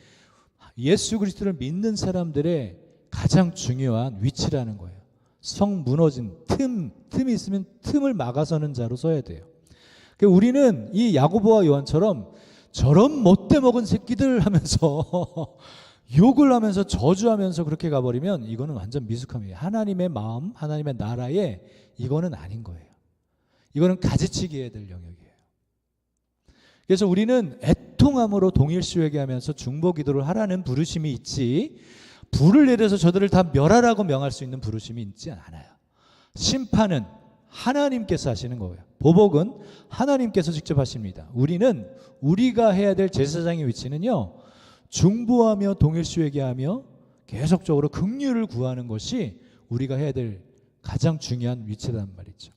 예수 그리스도를 믿는 사람들의 가장 중요한 위치라는 거예요. 성 무너진 틈이 있으면 틈을 막아서는 자로 서야 돼요. 그러니까 우리는 이 야고보와 요한처럼 저런 못돼 먹은 새끼들 하면서 욕을 하면서 저주하면서 그렇게 가버리면 이거는 완전 미숙함이에요. 하나님의 마음, 하나님의 나라에 이거는 아닌 거예요. 이거는 가지치기 해야 될 영역이에요. 그래서 우리는 애통함으로 동일시회게 하면서 중보기도를 하라는 부르심이 있지, 불을 내려서 저들을 다 멸하라고 명할 수 있는 부르심이 있지 않아요. 심판은 하나님께서 하시는 거예요. 보복은 하나님께서 직접 하십니다. 우리는 우리가 해야 될 제사장의 위치는요, 중보하며 동일시회게 하며 계속적으로 긍휼을 구하는 것이 우리가 해야 될 가장 중요한 위치란 말이죠.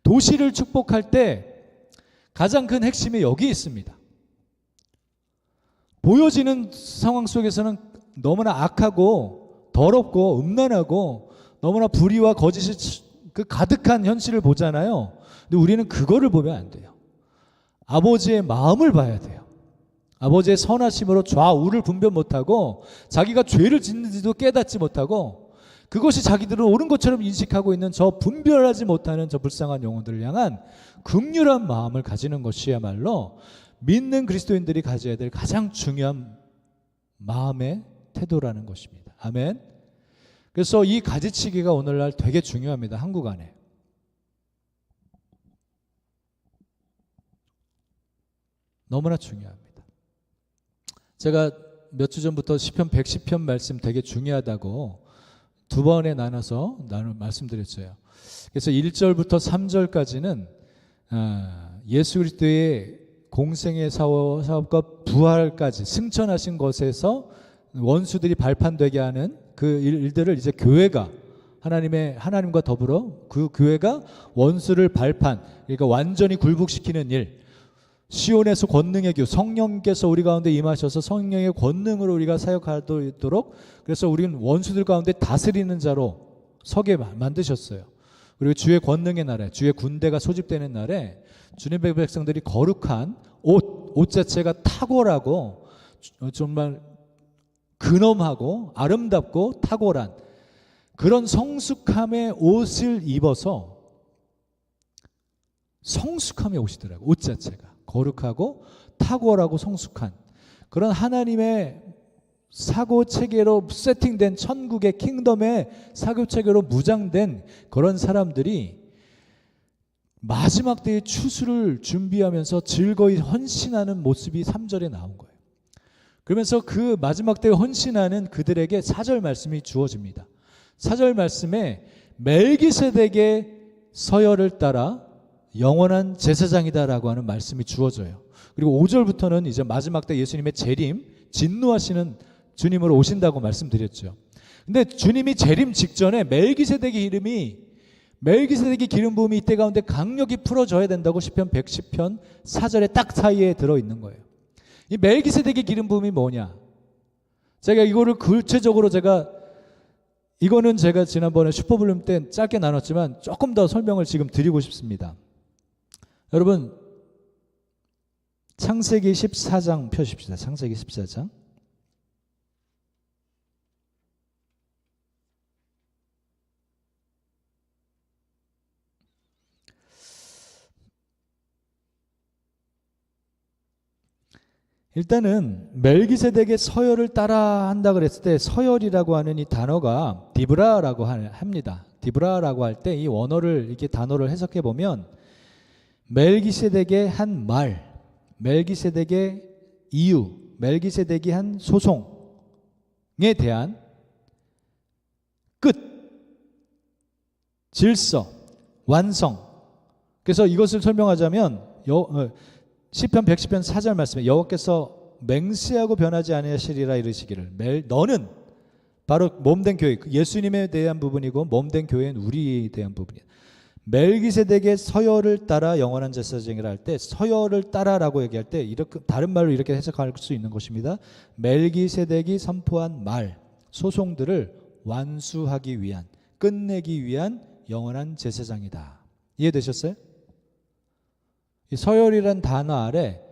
도시를 축복할 때 가장 큰 핵심이 여기 있습니다. 보여지는 상황 속에서는 너무나 악하고 더럽고 음란하고 너무나 불의와 거짓이 그 가득한 현실을 보잖아요. 근데 우리는 그거를 보면 안 돼요. 아버지의 마음을 봐야 돼요. 아버지의 선하심으로 좌우를 분별 못하고 자기가 죄를 짓는지도 깨닫지 못하고 그것이 자기들은 옳은 것처럼 인식하고 있는 저 분별하지 못하는 저 불쌍한 영혼들을 향한 긍휼한 마음을 가지는 것이야말로 믿는 그리스도인들이 가져야 될 가장 중요한 마음의 태도라는 것입니다. 아멘. 그래서 이 가지치기가 오늘날 되게 중요합니다. 한국 안에. 너무나 중요합니다. 제가 몇 주 전부터 시편 110편 말씀 되게 중요하다고 두 번에 나눠서 말씀드렸어요. 그래서 1절부터 3절까지는 예수 그리스도의 공생의 사업과 부활까지 승천하신 것에서 원수들이 발판되게 하는 그 일들을 이제 교회가 하나님과 더불어 그 교회가 원수를 발판, 그러니까 완전히 굴복시키는 일, 시온에서 권능의 교, 성령께서 우리 가운데 임하셔서 성령의 권능으로 우리가 사역하도록, 그래서 우리는 원수들 가운데 다스리는 자로 서게 만드셨어요. 그리고 주의 권능의 날에, 주의 군대가 소집되는 날에 주님의 백성들이 거룩한 옷 자체가 탁월하고 정말 근엄하고 아름답고 탁월한 그런 성숙함의 옷을 입어서, 성숙함의 옷이더라고요. 옷 자체가 거룩하고 탁월하고 성숙한 그런 하나님의 사고체계로 세팅된 천국의 킹덤의 사고체계로 무장된 그런 사람들이 마지막 때의 추수를 준비하면서 즐거이 헌신하는 모습이 3절에 나온 거예요. 그러면서 그 마지막 때에 헌신하는 그들에게 4절 말씀이 주어집니다. 4절 말씀에 멜기세덱의 서열을 따라 영원한 제사장이다라고 하는 말씀이 주어져요. 그리고 5절부터는 이제 마지막 때 예수님의 재림, 진노하시는 주님으로 오신다고 말씀드렸죠. 근데 주님이 재림 직전에 멜기세덱의 기름 부음이 이때 가운데 강력히 풀어져야 된다고 시편 110편 4절에 딱 사이에 들어있는 거예요. 이 멜기세덱의 기름 부음이 뭐냐? 제가 이거를 구체적으로 이거는 제가 지난번에 슈퍼블룸 때 짧게 나눴지만 조금 더 설명을 지금 드리고 싶습니다. 여러분, 창세기 14장 펴십시다. 창세기 14장. 일단은 멜기세덱의 서열을 따라 한다 그랬을 때 서열이라고 하는 이 단어가 디브라라고 합니다. 디브라라고 할 때 이 원어를 이렇게 단어를 해석해 보면 멜기세덱의 한 말, 멜기세덱의 이유, 멜기세덱이 한 소송에 대한 끝, 질서, 완성. 그래서 이것을 설명하자면 시편 110편 4절 말씀에 여호와께서 맹세하고 변하지 아니하시리라 이르시기를, 너는 바로 몸된 교회, 예수님에 대한 부분이고 몸된 교회는 우리에 대한 부분이에요. 멜기세덱의 서열을 따라 영원한 제사장이라 할 때, 서열을 따라라고 얘기할 때 이렇게 다른 말로 이렇게 해석할 수 있는 것입니다. 멜기세덱이 선포한 말, 소송들을 완수하기 위한, 끝내기 위한 영원한 제사장이다. 이해되셨어요? 이 서열이란 단어 아래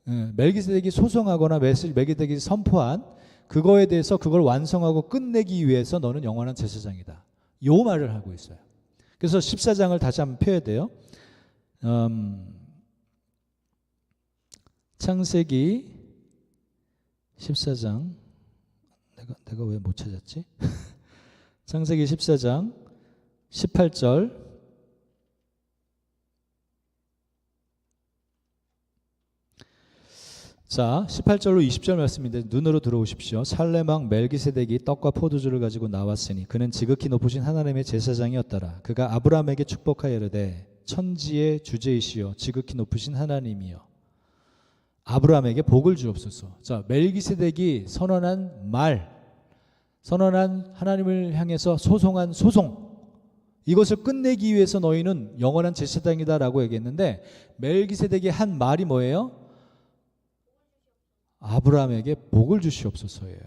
멜기세덱이 소송하거나 멜기세덱이 선포한 그거에 대해서 그걸 완성하고 끝내기 위해서 너는 영원한 제사장이다. 요 말을 하고 있어요. 그래서 14장을 다시 한번 펴야 돼요. 창세기 14장 내가 왜 못 찾았지? 창세기 14장 18절 자 18절로 20절 말씀인데 눈으로 들어오십시오. 살레망 멜기세덱이 떡과 포도주를 가지고 나왔으니 그는 지극히 높으신 하나님의 제사장이었더라. 그가 아브라함에게 축복하여 이르되 천지의 주제이시여 지극히 높으신 하나님이여 아브라함에게 복을 주옵소서. 자, 멜기세덱이 선언한 하나님을 향해서 소송한 소송, 이것을 끝내기 위해서 너희는 영원한 제사장이다라고 얘기했는데 멜기세덱이 한 말이 뭐예요? 아브라함에게 복을 주시옵소서예요.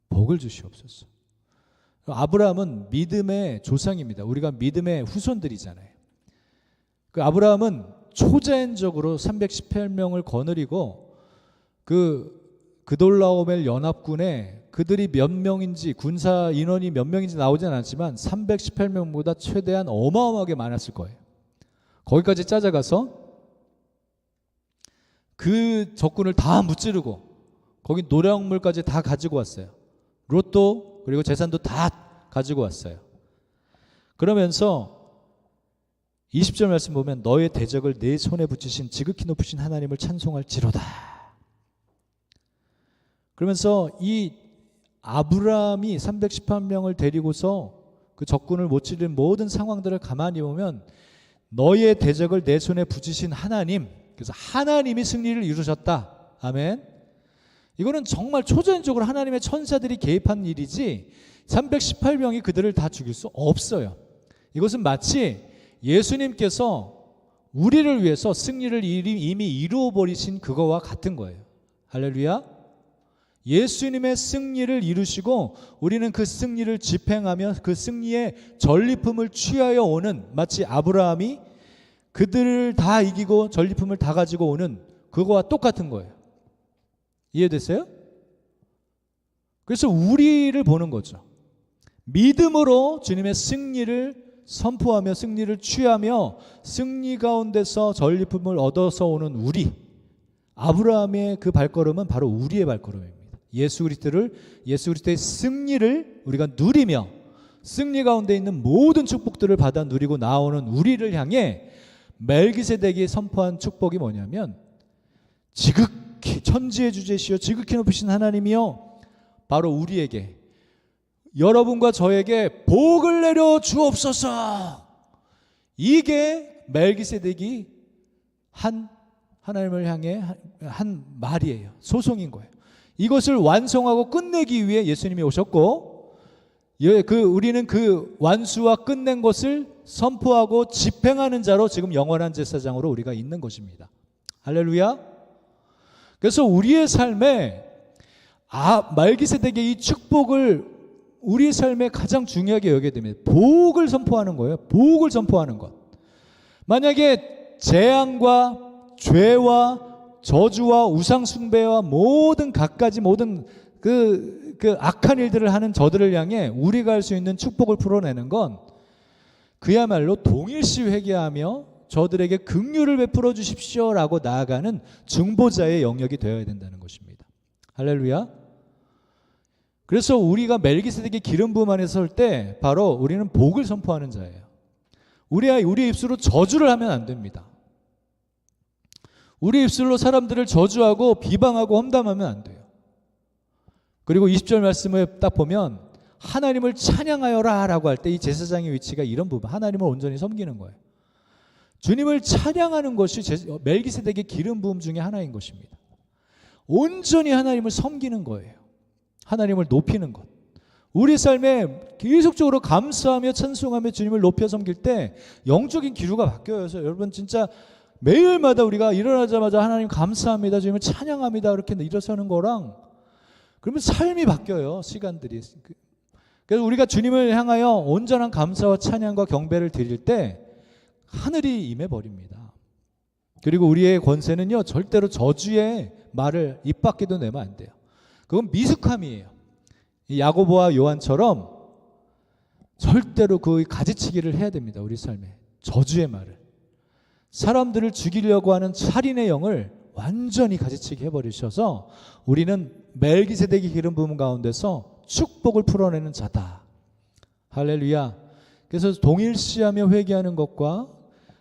복을 주시옵소서. 아브라함은 믿음의 조상입니다. 우리가 믿음의 후손들이잖아요. 그 아브라함은 초자연적으로 318명을 거느리고 그돌라오멜 연합군에 그들이 몇 명인지 군사 인원이 몇 명인지 나오진 않았지만 318명보다 최대한 어마어마하게 많았을 거예요. 거기까지 찾아가서 그 적군을 다 무찌르고 거기 노량물까지 다 가지고 왔어요. 롯도 그리고 재산도 다 가지고 왔어요. 그러면서 20절 말씀 보면 너의 대적을 내 손에 붙이신 지극히 높으신 하나님을 찬송할지로다. 그러면서 이 아브라함이 318명을 데리고서 그 적군을 못 찌른 모든 상황들을 가만히 보면 너의 대적을 내 손에 붙이신 하나님, 그래서 하나님이 승리를 이루셨다. 아멘. 이거는 정말 초자연적으로 하나님의 천사들이 개입한 일이지 318명이 그들을 다 죽일 수 없어요. 이것은 마치 예수님께서 우리를 위해서 승리를 이미 이루어버리신 그거와 같은 거예요. 할렐루야. 예수님의 승리를 이루시고 우리는 그 승리를 집행하며 그 승리의 전리품을 취하여 오는, 마치 아브라함이 그들을 다 이기고 전리품을 다 가지고 오는 그거와 똑같은 거예요. 이해됐어요? 그래서 우리를 보는 거죠. 믿음으로 주님의 승리를 선포하며 승리를 취하며 승리 가운데서 전리품을 얻어서 오는 우리, 아브라함의 그 발걸음은 바로 우리의 발걸음입니다. 예수 그리스도의 승리를 우리가 누리며 승리 가운데 있는 모든 축복들을 받아 누리고 나오는 우리를 향해 멜기세덱이 선포한 축복이 뭐냐면 지극히 천지의 주제시여 지극히 높으신 하나님이여 바로 우리에게, 여러분과 저에게 복을 내려 주옵소서. 이게 멜기세덱이 하나님을 향해 한 말이에요. 소송인 거예요. 이것을 완성하고 끝내기 위해 예수님이 오셨고 우리는 그 완수와 끝낸 것을 선포하고 집행하는 자로 지금 영원한 제사장으로 우리가 있는 것입니다. 할렐루야. 그래서 우리의 삶에 멜기세덱의 이 축복을 우리 삶에 가장 중요하게 여겨야 됩니다. 복을 선포하는 거예요. 복을 선포하는 것. 만약에 재앙과 죄와 저주와 우상 숭배와 모든 그 악한 일들을 하는 저들을 향해 우리가 할 수 있는 축복을 풀어내는 건 그야말로 동일시 회개하며 저들에게 긍휼을 베풀어 주십시오라고 나아가는 중보자의 영역이 되어야 된다는 것입니다. 할렐루야. 그래서 우리가 멜기세덱의 기름 부음 안에 설 때 바로 우리는 복을 선포하는 자예요. 우리 입술로 저주를 하면 안 됩니다. 우리 입술로 사람들을 저주하고 비방하고 험담하면 안 돼요. 그리고 20절 말씀을 딱 보면 하나님을 찬양하여라 라고 할 때 이 제사장의 위치가 이런 부분, 하나님을 온전히 섬기는 거예요. 주님을 찬양하는 것이 멜기세덱의 기름 부음 중에 하나인 것입니다. 온전히 하나님을 섬기는 거예요. 하나님을 높이는 것. 우리 삶에 계속적으로 감사하며 찬송하며 주님을 높여 섬길 때 영적인 기류가 바뀌어요. 그래서 여러분 진짜 매일마다 우리가 일어나자마자 하나님 감사합니다, 주님을 찬양합니다 이렇게 일어서는 거랑 그러면 삶이 바뀌어요. 시간들이. 그래서 우리가 주님을 향하여 온전한 감사와 찬양과 경배를 드릴 때 하늘이 임해버립니다. 그리고 우리의 권세는요 절대로 저주의 말을 입 밖에도 내면 안 돼요. 그건 미숙함이에요. 야고보와 요한처럼 절대로 그 가지치기를 해야 됩니다. 우리 삶에 저주의 말을, 사람들을 죽이려고 하는 살인의 영을 완전히 가지치기 해버리셔서 우리는 멜기세덱의 기름 부음 가운데서 축복을 풀어내는 자다. 할렐루야. 그래서 동일시하며 회개하는 것과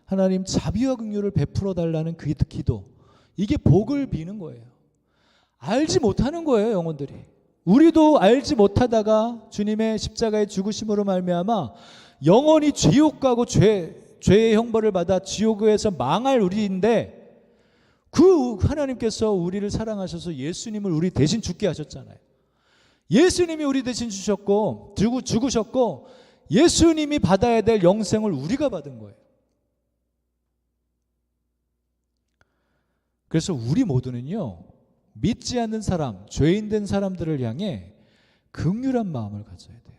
하나님 자비와 긍휼을 베풀어 달라는 그 기도, 이게 복을 비는 거예요. 알지 못하는 거예요, 영혼들이. 우리도 알지 못하다가 주님의 십자가의 죽으심으로 말미암아 영원히 지옥 가고 죄의 형벌을 받아 지옥에서 망할 우리인데, 그 하나님께서 우리를 사랑하셔서 예수님을 우리 대신 죽게 하셨잖아요. 예수님이 우리 대신 죽으셨고 예수님이 받아야 될 영생을 우리가 받은 거예요. 그래서 우리 모두는요, 믿지 않는 사람, 죄인 된 사람들을 향해 긍휼한 마음을 가져야 돼요.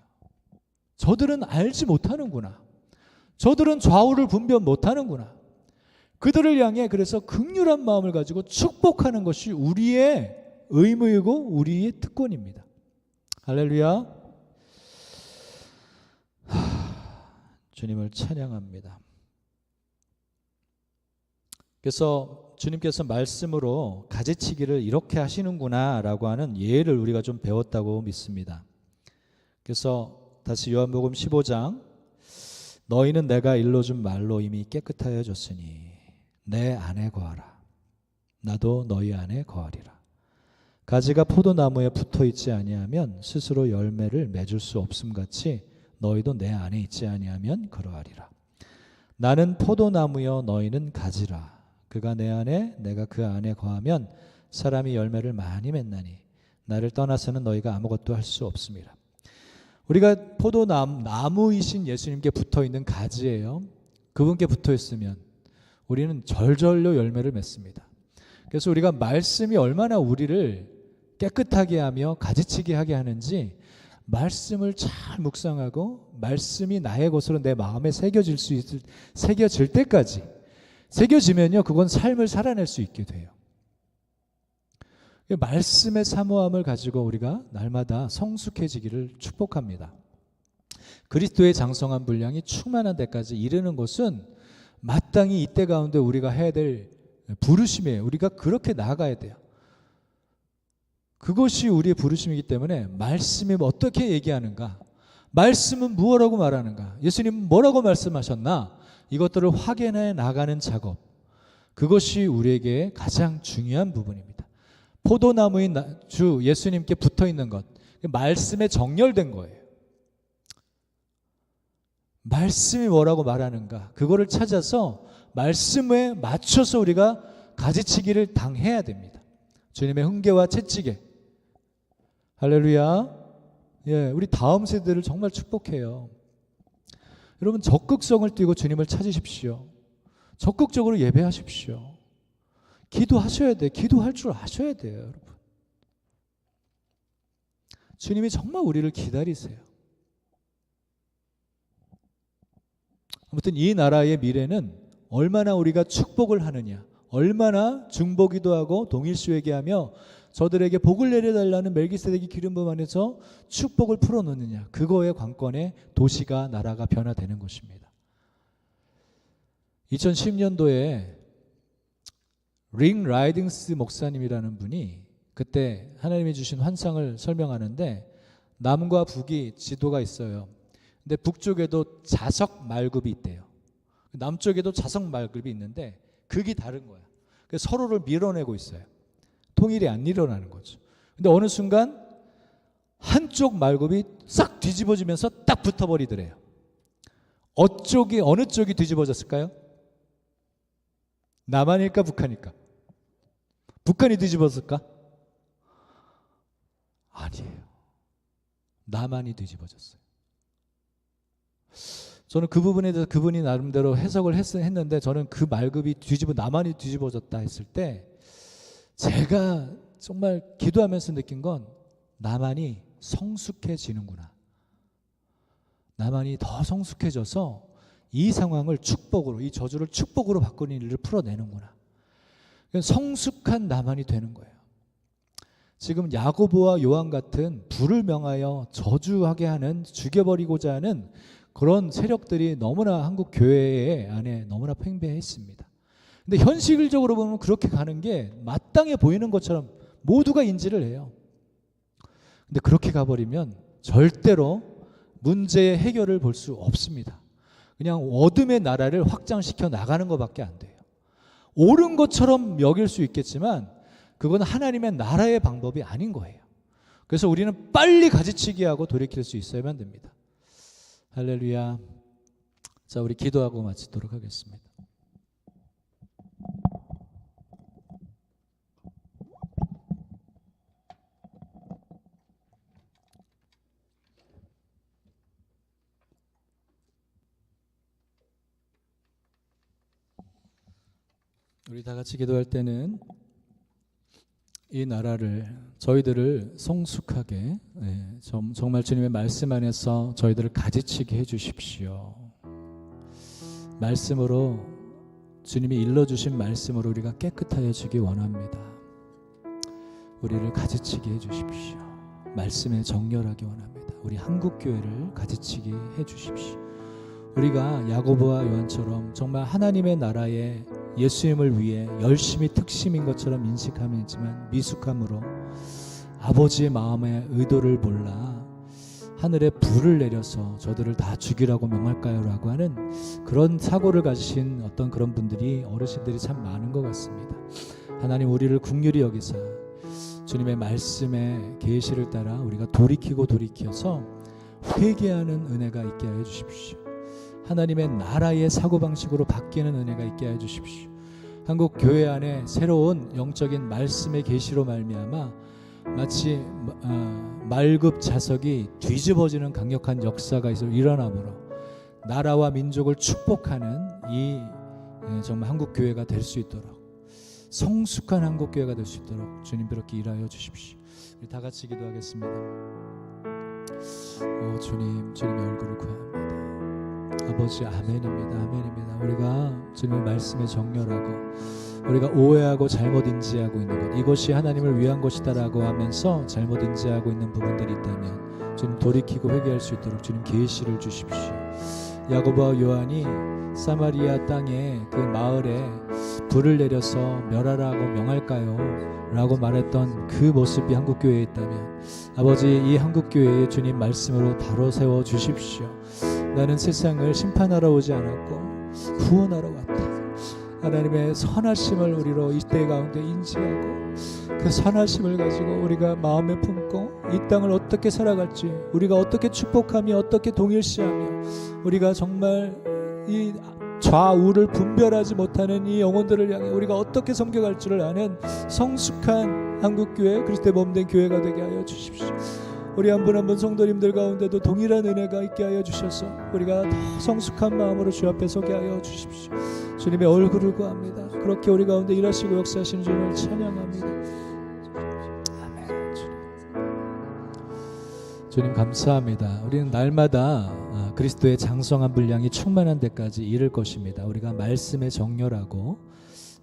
저들은 알지 못하는구나. 저들은 좌우를 분별 못하는구나. 그들을 향해 그래서 긍휼한 마음을 가지고 축복하는 것이 우리의 의무이고 우리의 특권입니다. 할렐루야. 주님을 찬양합니다. 그래서 주님께서 말씀으로 가지치기를 이렇게 하시는구나 라고 하는 예를 우리가 좀 배웠다고 믿습니다. 그래서 다시 요한복음 15장, 너희는 내가 일러준 말로 이미 깨끗하여 졌으니 내 안에 거하라. 나도 너희 안에 거하리라. 가지가 포도나무에 붙어있지 아니하면 스스로 열매를 맺을 수 없음같이 너희도 내 안에 있지 아니하면 그러하리라. 나는 포도나무여 너희는 가지라. 그가 내 안에 내가 그 안에 거하면 사람이 열매를 많이 맺나니 나를 떠나서는 너희가 아무것도 할 수 없습니다. 우리가 나무이신 예수님께 붙어있는 가지예요. 그분께 붙어있으면 우리는 절절로 열매를 맺습니다. 그래서 우리가 말씀이 얼마나 우리를 깨끗하게 하며 가지치게 하게 하는지, 말씀을 잘 묵상하고 말씀이 나의 것으로 내 마음에 새겨질 때까지, 새겨지면요, 그건 삶을 살아낼 수 있게 돼요. 말씀의 사모함을 가지고 우리가 날마다 성숙해지기를 축복합니다. 그리스도의 장성한 분량이 충만한 데까지 이르는 것은 마땅히 이때 가운데 우리가 해야 될 부르심이에요. 우리가 그렇게 나아가야 돼요. 그것이 우리의 부르심이기 때문에 말씀이 어떻게 얘기하는가, 말씀은 무엇라고 말하는가, 예수님은 뭐라고 말씀하셨나, 이것들을 확인해 나가는 작업, 그것이 우리에게 가장 중요한 부분입니다. 포도나무인 주 예수님께 붙어있는 것, 말씀에 정렬된 거예요. 말씀이 뭐라고 말하는가, 그거를 찾아서 말씀에 맞춰서 우리가 가지치기를 당해야 됩니다. 주님의 훈계와 채찍에. 할렐루야. 예, 우리 다음 세대를 정말 축복해요. 여러분, 적극성을 띠고 주님을 찾으십시오. 적극적으로 예배하십시오. 기도하셔야 돼요. 기도할 줄 아셔야 돼요, 여러분. 주님이 정말 우리를 기다리세요. 아무튼 이 나라의 미래는 얼마나 우리가 축복을 하느냐, 얼마나 중보기도 하고 동일수에게 하며 저들에게 복을 내려달라는 멜기세덱의 기름 부음 안에서 축복을 풀어놓느냐, 그거의 관건에 도시가, 나라가 변화되는 것입니다. 2010년도에 링 라이딩스 목사님이라는 분이 그때 하나님이 주신 환상을 설명하는데, 남과 북이 지도가 있어요. 근데 북쪽에도 자석 말급이 있대요. 남쪽에도 자석 말급이 있는데 극이 다른 거야. 그래서 서로를 밀어내고 있어요. 통일이 안 일어나는 거죠. 근데 어느 순간 한쪽 말급이 싹 뒤집어지면서 딱 붙어버리더래요. 어느 쪽이 뒤집어졌을까요? 남한일까 북한일까? 북한이 뒤집어졌을까? 아니에요. 남한이 뒤집어졌어요. 저는 그 부분에 대해서 그분이 나름대로 해석을 했는데, 저는 그 말급이 남한이 뒤집어졌다 했을 때 제가 정말 기도하면서 느낀 건, 남한이 성숙해지는구나. 남한이 더 성숙해져서 이 상황을 축복으로, 이 저주를 축복으로 바꾸는 일을 풀어내는구나. 성숙한 남한이 되는 거예요. 지금 야고보와 요한 같은 불을 명하여 저주하게 하는, 죽여버리고자 하는 그런 세력들이 너무나 한국 교회 안에 너무나 팽배했습니다. 근데 현실적으로 보면 그렇게 가는 게 마땅해 보이는 것처럼 모두가 인지를 해요. 근데 그렇게 가버리면 절대로 문제의 해결을 볼 수 없습니다. 그냥 어둠의 나라를 확장시켜 나가는 것밖에 안 돼요. 옳은 것처럼 여길 수 있겠지만 그건 하나님의 나라의 방법이 아닌 거예요. 그래서 우리는 빨리 가지치기 하고 돌이킬 수 있어야만 됩니다. 할렐루야. 자, 우리 기도하고 마치도록 하겠습니다. 우리 다 같이 기도할 때는 이 나라를, 저희들을 성숙하게, 정말 주님의 말씀 안에서 저희들을 가지치게 해주십시오. 말씀으로, 주님이 일러주신 말씀으로 우리가 깨끗하여지기 원합니다. 우리를 가지치게 해주십시오. 말씀에 정렬하기 원합니다. 우리 한국교회를 가지치게 해주십시오. 우리가 야고보와 요한처럼 정말 하나님의 나라에 예수님을 위해 열심히 특심인 것처럼 인식하지만 미숙함으로 아버지의 마음의 의도를 몰라 하늘에 불을 내려서 저들을 다 죽이라고 명할까요? 라고 하는 그런 사고를 가지신 어떤 그런 분들이, 어르신들이 참 많은 것 같습니다. 하나님, 우리를 긍휼히 여기사 주님의 말씀의 계시를 따라 우리가 돌이켜서 회개하는 은혜가 있게 하여 주십시오. 하나님의 나라의 사고방식으로 바뀌는 은혜가 있게 하여 주십시오. 한국 교회 안에 새로운 영적인 말씀의 계시로 말미암아 마치 말급 자석이 뒤집어지는 강력한 역사가 일어나므로 나라와 민족을 축복하는 이 정말 한국 교회가 될 수 있도록, 성숙한 한국 교회가 될 수 있도록 주님 그렇게 일하여 주십시오. 우리 다 같이 기도하겠습니다. 주님, 주님의 얼굴을 구합니다. 아버지, 아멘입니다. 아멘입니다. 우리가 주님의 말씀에 정렬하고 우리가 오해하고 잘못 인지하고 있는 것, 이것이 하나님을 위한 것이다라고 하면서 잘못 인지하고 있는 부분들이 있다면 주님 돌이키고 회개할 수 있도록 주님 계시를 주십시오. 야고보와 요한이 사마리아 땅에 그 마을에 불을 내려서 멸하라고 명할까요? 라고 말했던 그 모습이 한국교회에 있다면 아버지, 이 한국교회에 주님 말씀으로 바로 세워 주십시오. 나는 세상을 심판하러 오지 않았고 구원하러 왔다. 하나님의 선하심을 우리로 이때 가운데 인지하고 그 선하심을 가지고 우리가 마음에 품고 이 땅을 어떻게 살아갈지, 우리가 어떻게 축복하며 어떻게 동일시하며 우리가 정말 이 좌우를 분별하지 못하는 이 영혼들을 향해 우리가 어떻게 섬겨갈 줄을 아는 성숙한 한국교회, 그리스도의 몸된 교회가 되게 하여 주십시오. 우리 한 분 한 분 성도님들 가운데도 동일한 은혜가 있게 하여 주셔서 우리가 더 성숙한 마음으로 주 앞에 서게 하여 주십시오. 주님의 얼굴을 구합니다. 그렇게 우리 가운데 일하시고 역사하시는 주님을 찬양합니다. 아멘. 주님 감사합니다. 우리는 날마다 그리스도의 장성한 분량이 충만한 데까지 이를 것입니다. 우리가 말씀에 정렬하고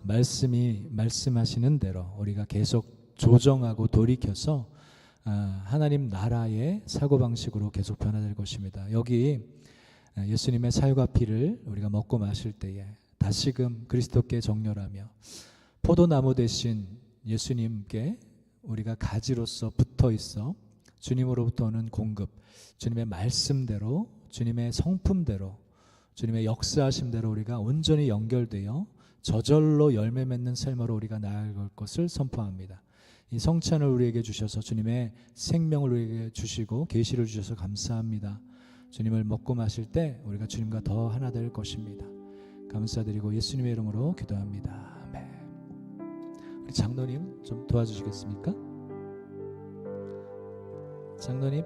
말씀이 말씀하시는 대로 우리가 계속 조정하고 돌이켜서 하나님 나라의 사고방식으로 계속 변화될 것입니다. 여기 예수님의 살과 피를 우리가 먹고 마실 때에 다시금 그리스도께 정렬하며 포도나무 대신 예수님께 우리가 가지로서 붙어 있어 주님으로부터 오는 공급, 주님의 말씀대로, 주님의 성품대로, 주님의 역사하심대로 우리가 온전히 연결되어 저절로 열매 맺는 삶으로 우리가 나아갈 것을 선포합니다. 이 성찬을 우리에게 주셔서 주님의 생명을 우리에게 주시고 계시를 주셔서 감사합니다. 주님을 먹고 마실 때 우리가 주님과 더 하나 될 것입니다. 감사드리고 예수님의 이름으로 기도합니다. 아멘. 우리 장로님 좀 도와주시겠습니까? 장로님.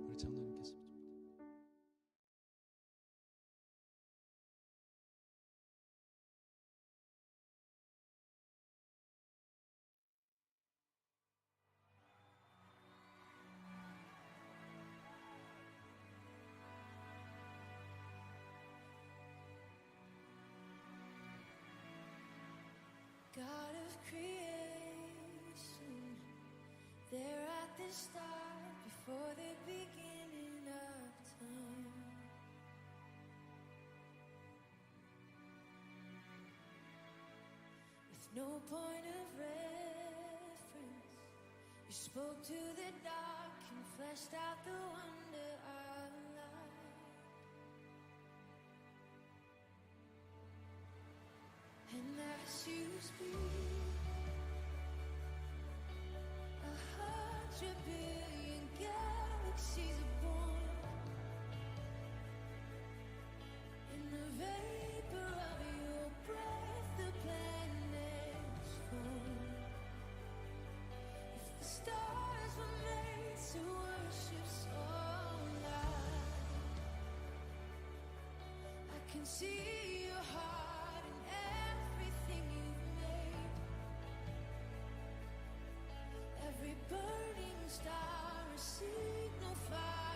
우리 장로님께서. God of creation, there at the start, before the beginning of time. With no point of reference, you spoke to the dark and fleshed out the wonder of life. And as you speak, 100 billion galaxies are born. In the vapor of your breath, the planets form. If the stars were made to worship so light, I can see your heart in everything you've made. Every burning star, a signal fire.